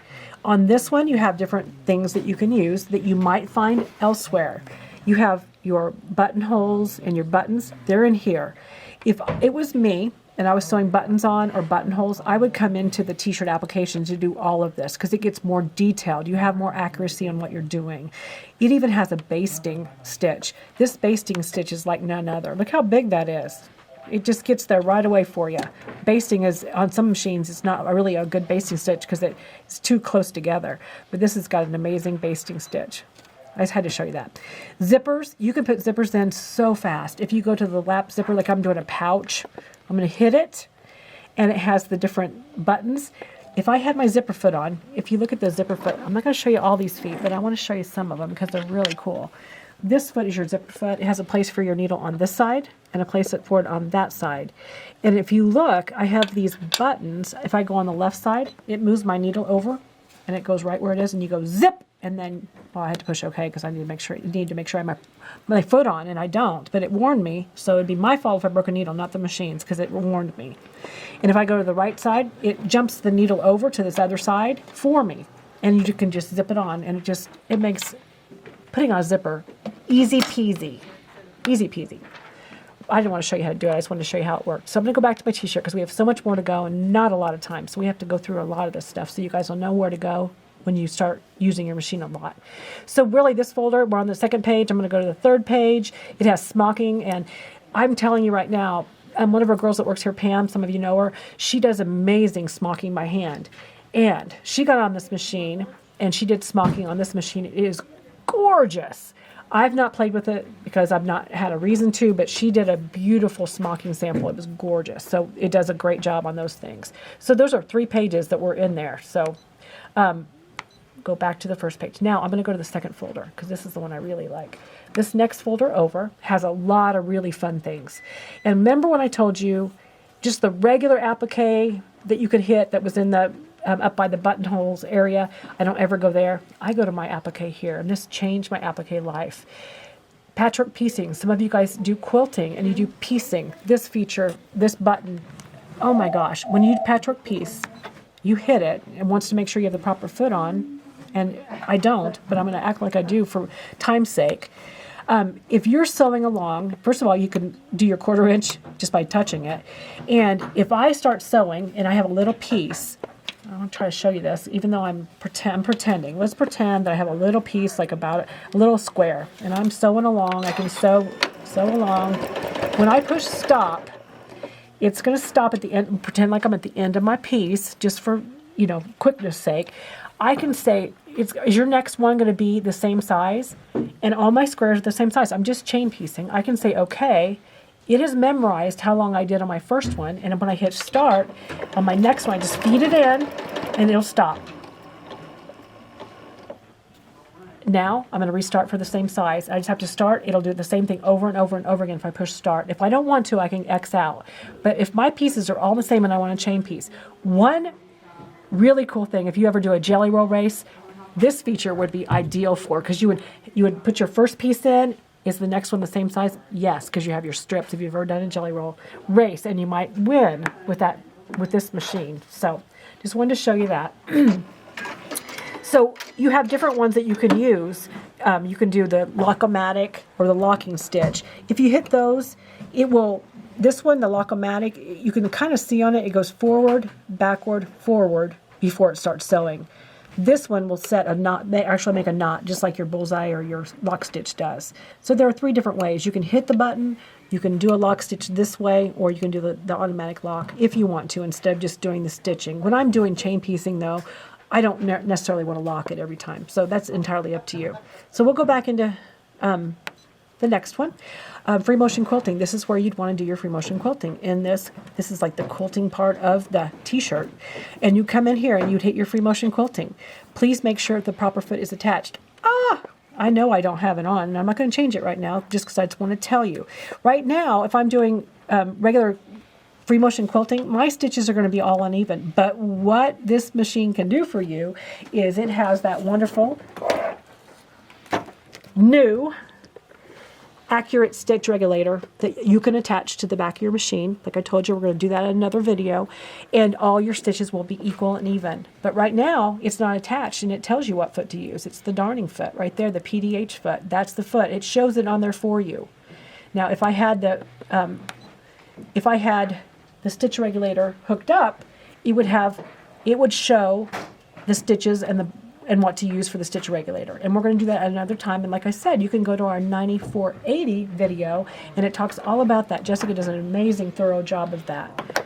On this one, you have different things that you can use that you might find elsewhere. You have your buttonholes and your buttons. They're in here. If it was me and I was sewing buttons on or buttonholes, I would come into the t-shirt applications to do all of this because it gets more detailed. You have more accuracy on what you're doing. It even has a basting stitch. This basting stitch is like none other. Look how big that is. It just gets there right away for you. Basting is, on some machines, it's not really a good basting stitch because it's too close together. But this has got an amazing basting stitch. I just had to show you that. Zippers, you can put zippers in so fast. If you go to the lap zipper, like I'm doing a pouch, I'm going to hit it, and it has the different buttons. If I had my zipper foot on, if you look at the zipper foot, I'm not going to show you all these feet, but I want to show you some of them because they're really cool. This foot is your zipper foot. It has a place for your needle on this side and a place for it on that side. And if you look, I have these buttons. If I go on the left side, it moves my needle over, and it goes right where it is, and you go zip, and then, well, I had to push OK because I need to make sure I have my foot on, and I don't. But it warned me, so it'd be my fault if I broke a needle, not the machine's, because it warned me. And if I go to the right side, it jumps the needle over to this other side for me, and you can just zip it on, and it makes putting on a zipper easy peasy. Easy peasy. I didn't want to show you how to do it. I just wanted to show you how it worked. So I'm going to go back to my t-shirt because we have so much more to go and not a lot of time. So we have to go through a lot of this stuff so you guys will know where to go when you start using your machine a lot. So really this folder, we're on the 2nd page. I'm going to go to the 3rd page. It has smocking, and I'm telling you right now, one of our girls that works here, Pam, some of you know her, she does amazing smocking by hand. And she got on this machine and she did smocking on this machine. It is gorgeous. I've not played with it because I've not had a reason to, but she did a beautiful smocking sample. It was gorgeous. So it does a great job on those things. So those are 3 pages that were in there. So go back to the 1st page. Now I'm going to go to the 2nd folder because this is the one I really like. This next folder over has a lot of really fun things. And remember when I told you just the regular applique that you could hit that was in the up by the buttonholes area? I don't ever go there. I go to my applique here, and this changed my applique life. Patchwork piecing. Some of you guys do quilting and you do piecing. This feature, this button, oh my gosh, when you patchwork piece, you hit it and wants to make sure you have the proper foot on, and I don't, but I'm going to act like I do for time's sake. If you're sewing along, first of all, you can do your 1/4 inch just by touching it. And if I start sewing and I have a little piece, I'll try to show you this, even though I'm pretending. Let's pretend that I have a little piece, like about a little square, and I'm sewing along. I can sew along. When I push stop, it's going to stop at the end. Pretend like I'm at the end of my piece, just for quickness sake. I can say, is your next one going to be the same size? And all my squares are the same size. I'm just chain piecing. I can say, okay. It has memorized how long I did on my first one, and when I hit start on my next one, I just feed it in, and it'll stop. Now, I'm going to restart for the same size. I just have to start. It'll do the same thing over and over and over again if I push start. If I don't want to, I can X out. But if my pieces are all the same and I want to chain piece, one really cool thing, if you ever do a jelly roll race, this feature would be ideal for, because you would put your first piece in. Is the next one the same size? Yes, because you have your strips if you've ever done a jelly roll race, and you might win with this machine. So just wanted to show you that. So you have different ones that you can use. You can do the lock-o-matic or the locking stitch. If you hit those, it will, this one, the lock-o-matic, you can kind of see on it, it goes forward, backward, forward before it starts sewing. This one will set a knot, they actually make a knot just like your bullseye or your lock stitch does. So there are 3 different ways. You can hit the button, you can do a lock stitch this way, or you can do the automatic lock if you want to, instead of just doing the stitching. When I'm doing chain piecing though, I don't necessarily want to lock it every time. So that's entirely up to you. So we'll go back into the next one. Free motion quilting. This is where you'd want to do your free motion quilting. In this is like the quilting part of the t-shirt. And you come in here and you'd hit your free motion quilting. Please make sure the proper foot is attached. I know I don't have it on, and I'm not going to change it right now just because I just want to tell you. Right now, if I'm doing regular free motion quilting, my stitches are going to be all uneven. But what this machine can do for you is it has that wonderful new accurate stitch regulator that you can attach to the back of your machine. Like I told you, we're going to do that in another video, and all your stitches will be equal and even. But right now, it's not attached, and it tells you what foot to use. It's the darning foot right there, the PDH foot. That's the foot. It shows it on there for you. Now, if I had the stitch regulator hooked up, it would show the stitches and what to use for the stitch regulator. And we're going to do that at another time. And like I said, you can go to our 9480 video, and it talks all about that. Jessica does an amazing, thorough job of that.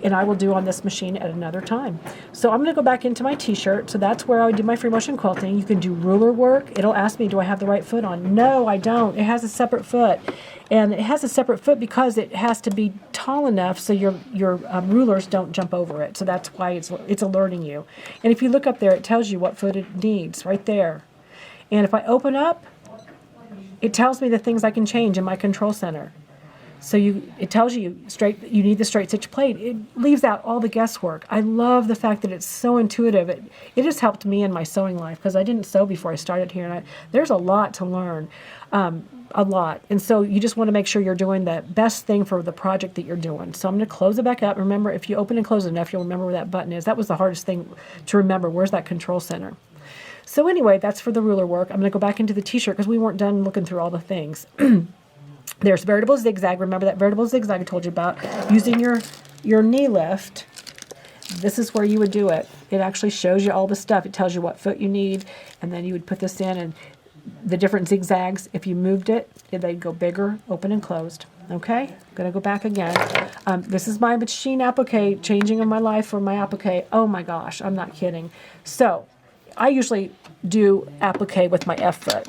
And I will do on this machine at another time. So I'm going to go back into my t-shirt. So that's where I would do my free motion quilting. You can do ruler work. It'll ask me, do I have the right foot on? No, I don't. It has a separate foot. And it has a separate foot because it has to be tall enough so your rulers don't jump over it. So that's why it's alerting you. And if you look up there, it tells you what foot it needs right there. And if I open up, it tells me the things I can change in my control center. So it tells you you need the straight stitch plate. It leaves out all the guesswork. I love the fact that it's so intuitive. It has helped me in my sewing life because I didn't sew before I started here, and there's a lot to learn, a lot. And so you just want to make sure you're doing the best thing for the project that you're doing. So I'm going to close it back up. Remember, if you open and close it enough, you'll remember where that button is. That was the hardest thing to remember. Where's that control center? So anyway, that's for the ruler work. I'm going to go back into the t-shirt because we weren't done looking through all the things. There's veritable zigzag. Remember that veritable zigzag I told you about? Using your knee lift. This is where you would do it. It actually shows you all the stuff. It tells you what foot you need, and then you would put this in, and the different zigzags, if you moved it, they'd go bigger, open and closed. Okay? I'm going to go back again. This is my machine applique, changing of my life for my applique. Oh my gosh, I'm not kidding. So, I usually do applique with my F foot.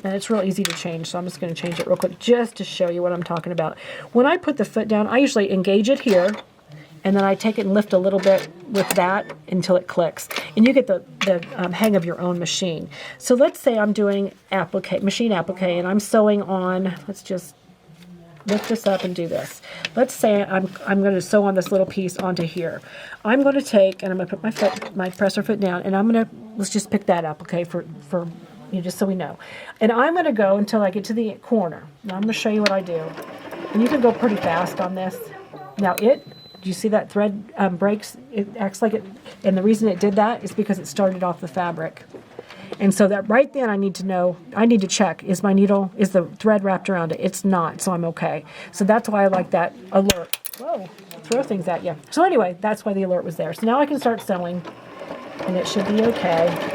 And it's real easy to change, so I'm just going to change it real quick just to show you what I'm talking about. When I put the foot down, I usually engage it here, and then I take it and lift a little bit with that until it clicks. And you get the hang of your own machine. So let's say I'm doing machine applique, and I'm sewing on, let's just lift this up and do this. Let's say I'm going to sew on this little piece onto here. I'm going to take, and I'm going to put my presser foot down, and let's just pick that applique for just so we know. And I'm going to go until I get to the corner. Now I'm going to show you what I do. And you can go pretty fast on this. Now do you see that thread breaks? It acts like it, and the reason it did that is because it started off the fabric. And so that right then I need to check, is the thread wrapped around it? It's not, so I'm okay. So that's why I like that alert. Whoa, throw things at you. So anyway, that's why the alert was there. So now I can start sewing, and it should be okay.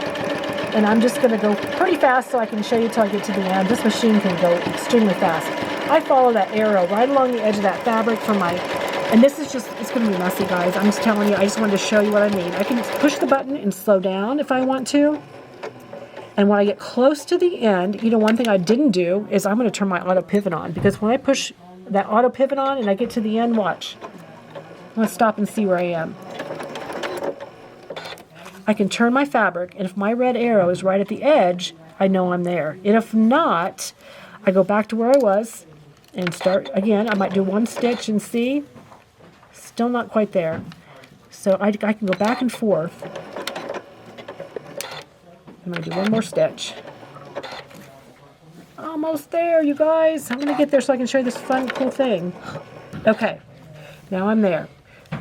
And I'm just going to go pretty fast so I can show you till I get to the end. This machine can go extremely fast. I follow that arrow right along the edge of that fabric and this is it's going to be messy, guys. I'm just telling you, I just wanted to show you what I mean. I can push the button and slow down if I want to. And when I get close to the end, one thing I didn't do is I'm going to turn my auto pivot on, because when I push that auto pivot on and I get to the end, watch. I'm going to stop and see where I am. I can turn my fabric, and if my red arrow is right at the edge, I know I'm there. And if not, I go back to where I was and start again. I might do one stitch and see. Still not quite there. So I can go back and forth. I'm going to do one more stitch. Almost there, you guys. I'm going to get there so I can show you this fun, cool thing. Okay, now I'm there.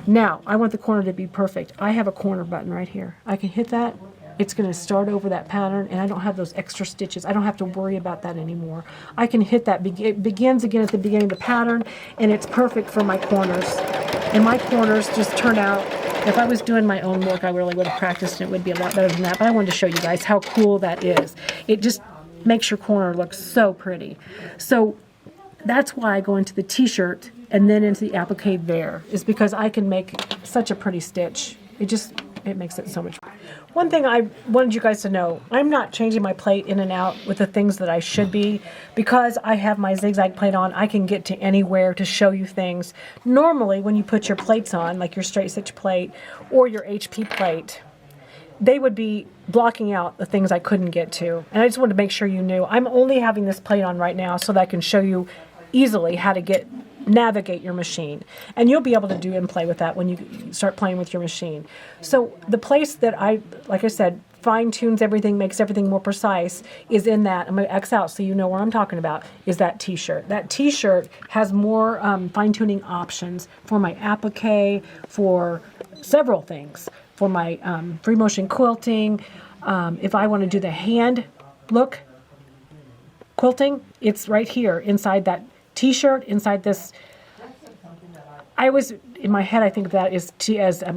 Now, I want the corner to be perfect. I have a corner button right here. I can hit that. It's going to start over that pattern, and I don't have those extra stitches. I don't have to worry about that anymore. I can hit that. It begins again at the beginning of the pattern, and it's perfect for my corners. And my corners just turn out, if I was doing my own work, I really would have practiced, and it would be a lot better than that. But I wanted to show you guys how cool that is. It just makes your corner look so pretty. So that's why I go into the t-shirt and then into the applique there, is because I can make such a pretty stitch. It makes it so much. One thing I wanted you guys to know, I'm not changing my plate in and out with the things that I should be, because I have my zigzag plate on. I can get to anywhere to show you things. Normally, when you put your plates on, like your straight stitch plate or your HP plate, they would be blocking out the things I couldn't get to. And I just wanted to make sure you knew. I'm only having this plate on right now so that I can show you easily how to navigate your machine. And you'll be able to do and play with that when you start playing with your machine. So the place that like I said, fine tunes everything, makes everything more precise, is in that. I'm going to X out so you know what I'm talking about, is that t-shirt. That t-shirt has more fine tuning options for my applique, for several things, for my free motion quilting. If I want to do the hand look quilting, it's right here inside that t-shirt, inside this. I was, in my head, I think of that as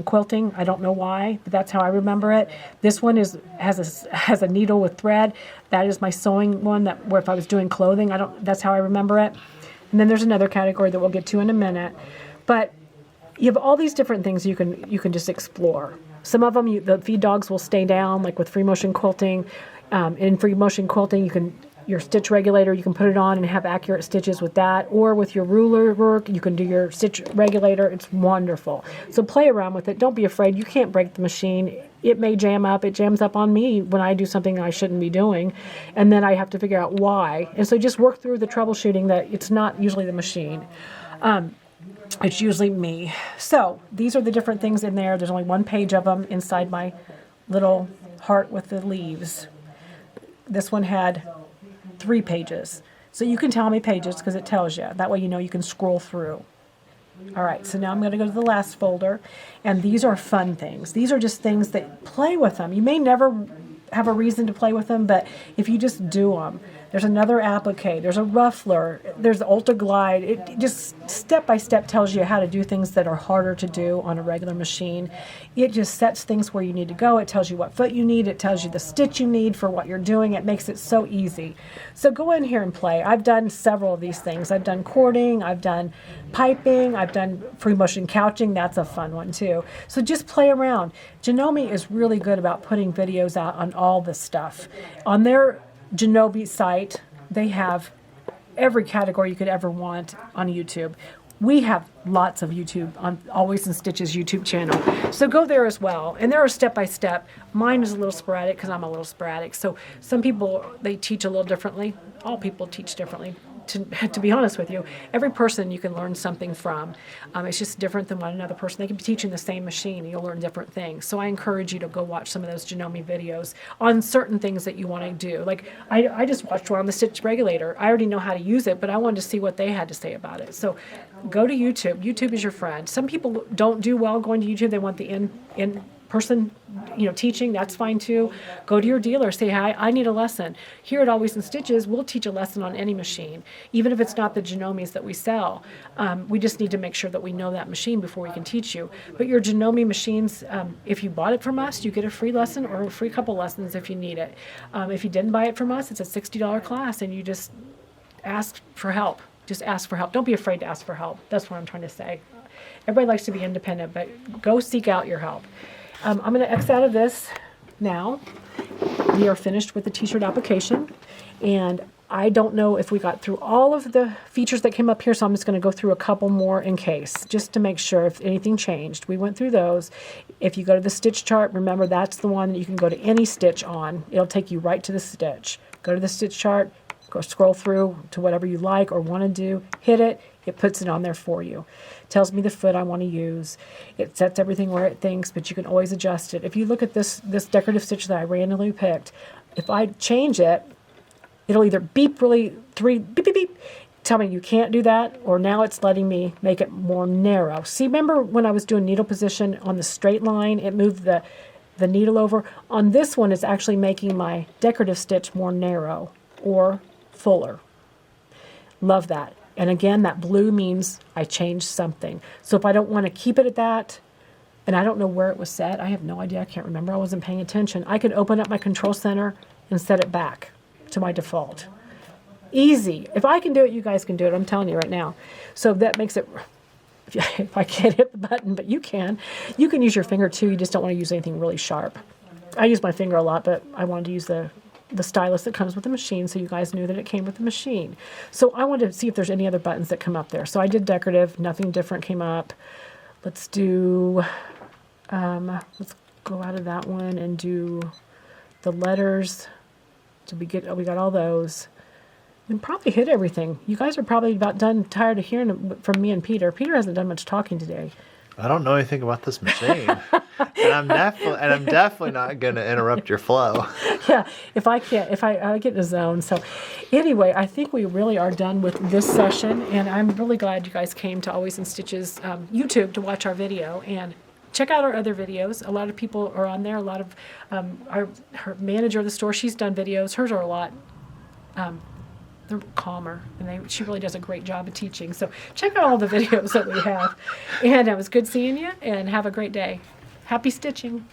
quilting. I don't know why, but that's how I remember it. This one has a needle with thread. That is my sewing one, where if I was doing clothing, that's how I remember it. And then there's another category that we'll get to in a minute. But you have all these different things you can just explore. Some of them, the feed dogs will stay down, like with free motion quilting. In free motion quilting, your stitch regulator, you can put it on and have accurate stitches with that. Or with your ruler work, you can do your stitch regulator. It's wonderful. So play around with it. Don't be afraid. You can't break the machine. It may jam up. It jams up on me when I do something I shouldn't be doing. And then I have to figure out why. And so just work through the troubleshooting that it's not usually the machine. It's usually me. So these are the different things in there. There's only one page of them inside my little heart with the leaves. This one had 3 pages. So you can tell how many pages because it tells you. That way you know you can scroll through. All right, so now I'm going to go to the last folder. And these are fun things. These are just things that play with them. You may never have a reason to play with them, but if you just do them. There's another applique, there's a ruffler, there's the Ultra Glide. It just step by step tells you how to do things that are harder to do on a regular machine. It just sets things where you need to go. It tells you what foot you need. It tells you the stitch you need for what you're doing. It makes it so easy. So go in here and play. I've done several of these things. I've done cording, I've done piping, I've done free motion couching. That's a fun one too. So just play around. Janome is really good about putting videos out on all this stuff. On their Janome site, they have every category you could ever want on YouTube. We have lots of YouTube on Always in Stitches YouTube channel. So go there as well. And there are step-by-step. Mine is a little sporadic because I'm a little sporadic. So some people, they teach a little differently. All people teach differently. To be honest with you, every person you can learn something from. It's just different than one another person. They can be teaching the same machine and you'll learn different things. So I encourage you to go watch some of those Janome videos on certain things that you want to do. Like I just watched one on the stitch regulator. I already know how to use it, but I wanted to see what they had to say about it. So go to YouTube. YouTube is your friend. Some people don't do well going to YouTube. They want the in-person teaching. That's fine too. Go to your dealer, say, hi, I need a lesson. Here at Always in Stitches, we'll teach a lesson on any machine, even if it's not the Janomes that we sell. We just need to make sure that we know that machine before we can teach you. But your Janome machines, if you bought it from us, you get a free lesson or a free couple lessons if you need it. If you didn't buy it from us, it's a $60 class and you just ask for help. Just ask for help. Don't be afraid to ask for help. That's what I'm trying to say. Everybody likes to be independent, but go seek out your help. I'm going to X out of this now. We are finished with the t-shirt application, and I don't know if we got through all of the features that came up here, so I'm just going to go through a couple more in case, just to make sure if anything changed. We went through those. If you go to the stitch chart, remember that's the one that you can go to any stitch on. It'll take you right to the stitch. Go to the stitch chart, go scroll through to whatever you like or want to do, hit it, it puts it on there for you. Tells me the foot I want to use. It sets everything where it thinks, but you can always adjust it. If you look at this decorative stitch that I randomly picked, if I change it, it'll either beep beep, beep, beep, tell me you can't do that, or now it's letting me make it more narrow. See, remember when I was doing needle position on the straight line, it moved the needle over? On this one, it's actually making my decorative stitch more narrow or fuller. Love that. And again, that blue means I changed something. So if I don't want to keep it at that, and I don't know where it was set, I have no idea, I can't remember, I wasn't paying attention, I could open up my control center and set it back to my default. Easy. If I can do it, you guys can do it, I'm telling you right now. So that makes it, if I can't hit the button, but you can use your finger too, you just don't want to use anything really sharp. I use my finger a lot, but I wanted to use the stylus that comes with the machine, so you guys knew that it came with the machine. So I wanted to see if there's any other buttons that come up there. So I did decorative, nothing different came up. Let's do, let's go out of that one and do the letters. Did we get, we got all those. We probably hit everything. You guys are probably about done, tired of hearing from me and Peter. Peter hasn't done much talking today. I don't know anything about this machine, and I'm definitely not going to interrupt your flow. Yeah, if I get in a zone. So anyway, I think we really are done with this session, and I'm really glad you guys came to Always in Stitches YouTube to watch our video, and check out our other videos. A lot of people are on there. A lot of her manager of the store, she's done videos. Hers are a lot they're calmer, and she really does a great job of teaching. So check out all the videos that we have. And it was good seeing you, and have a great day. Happy stitching.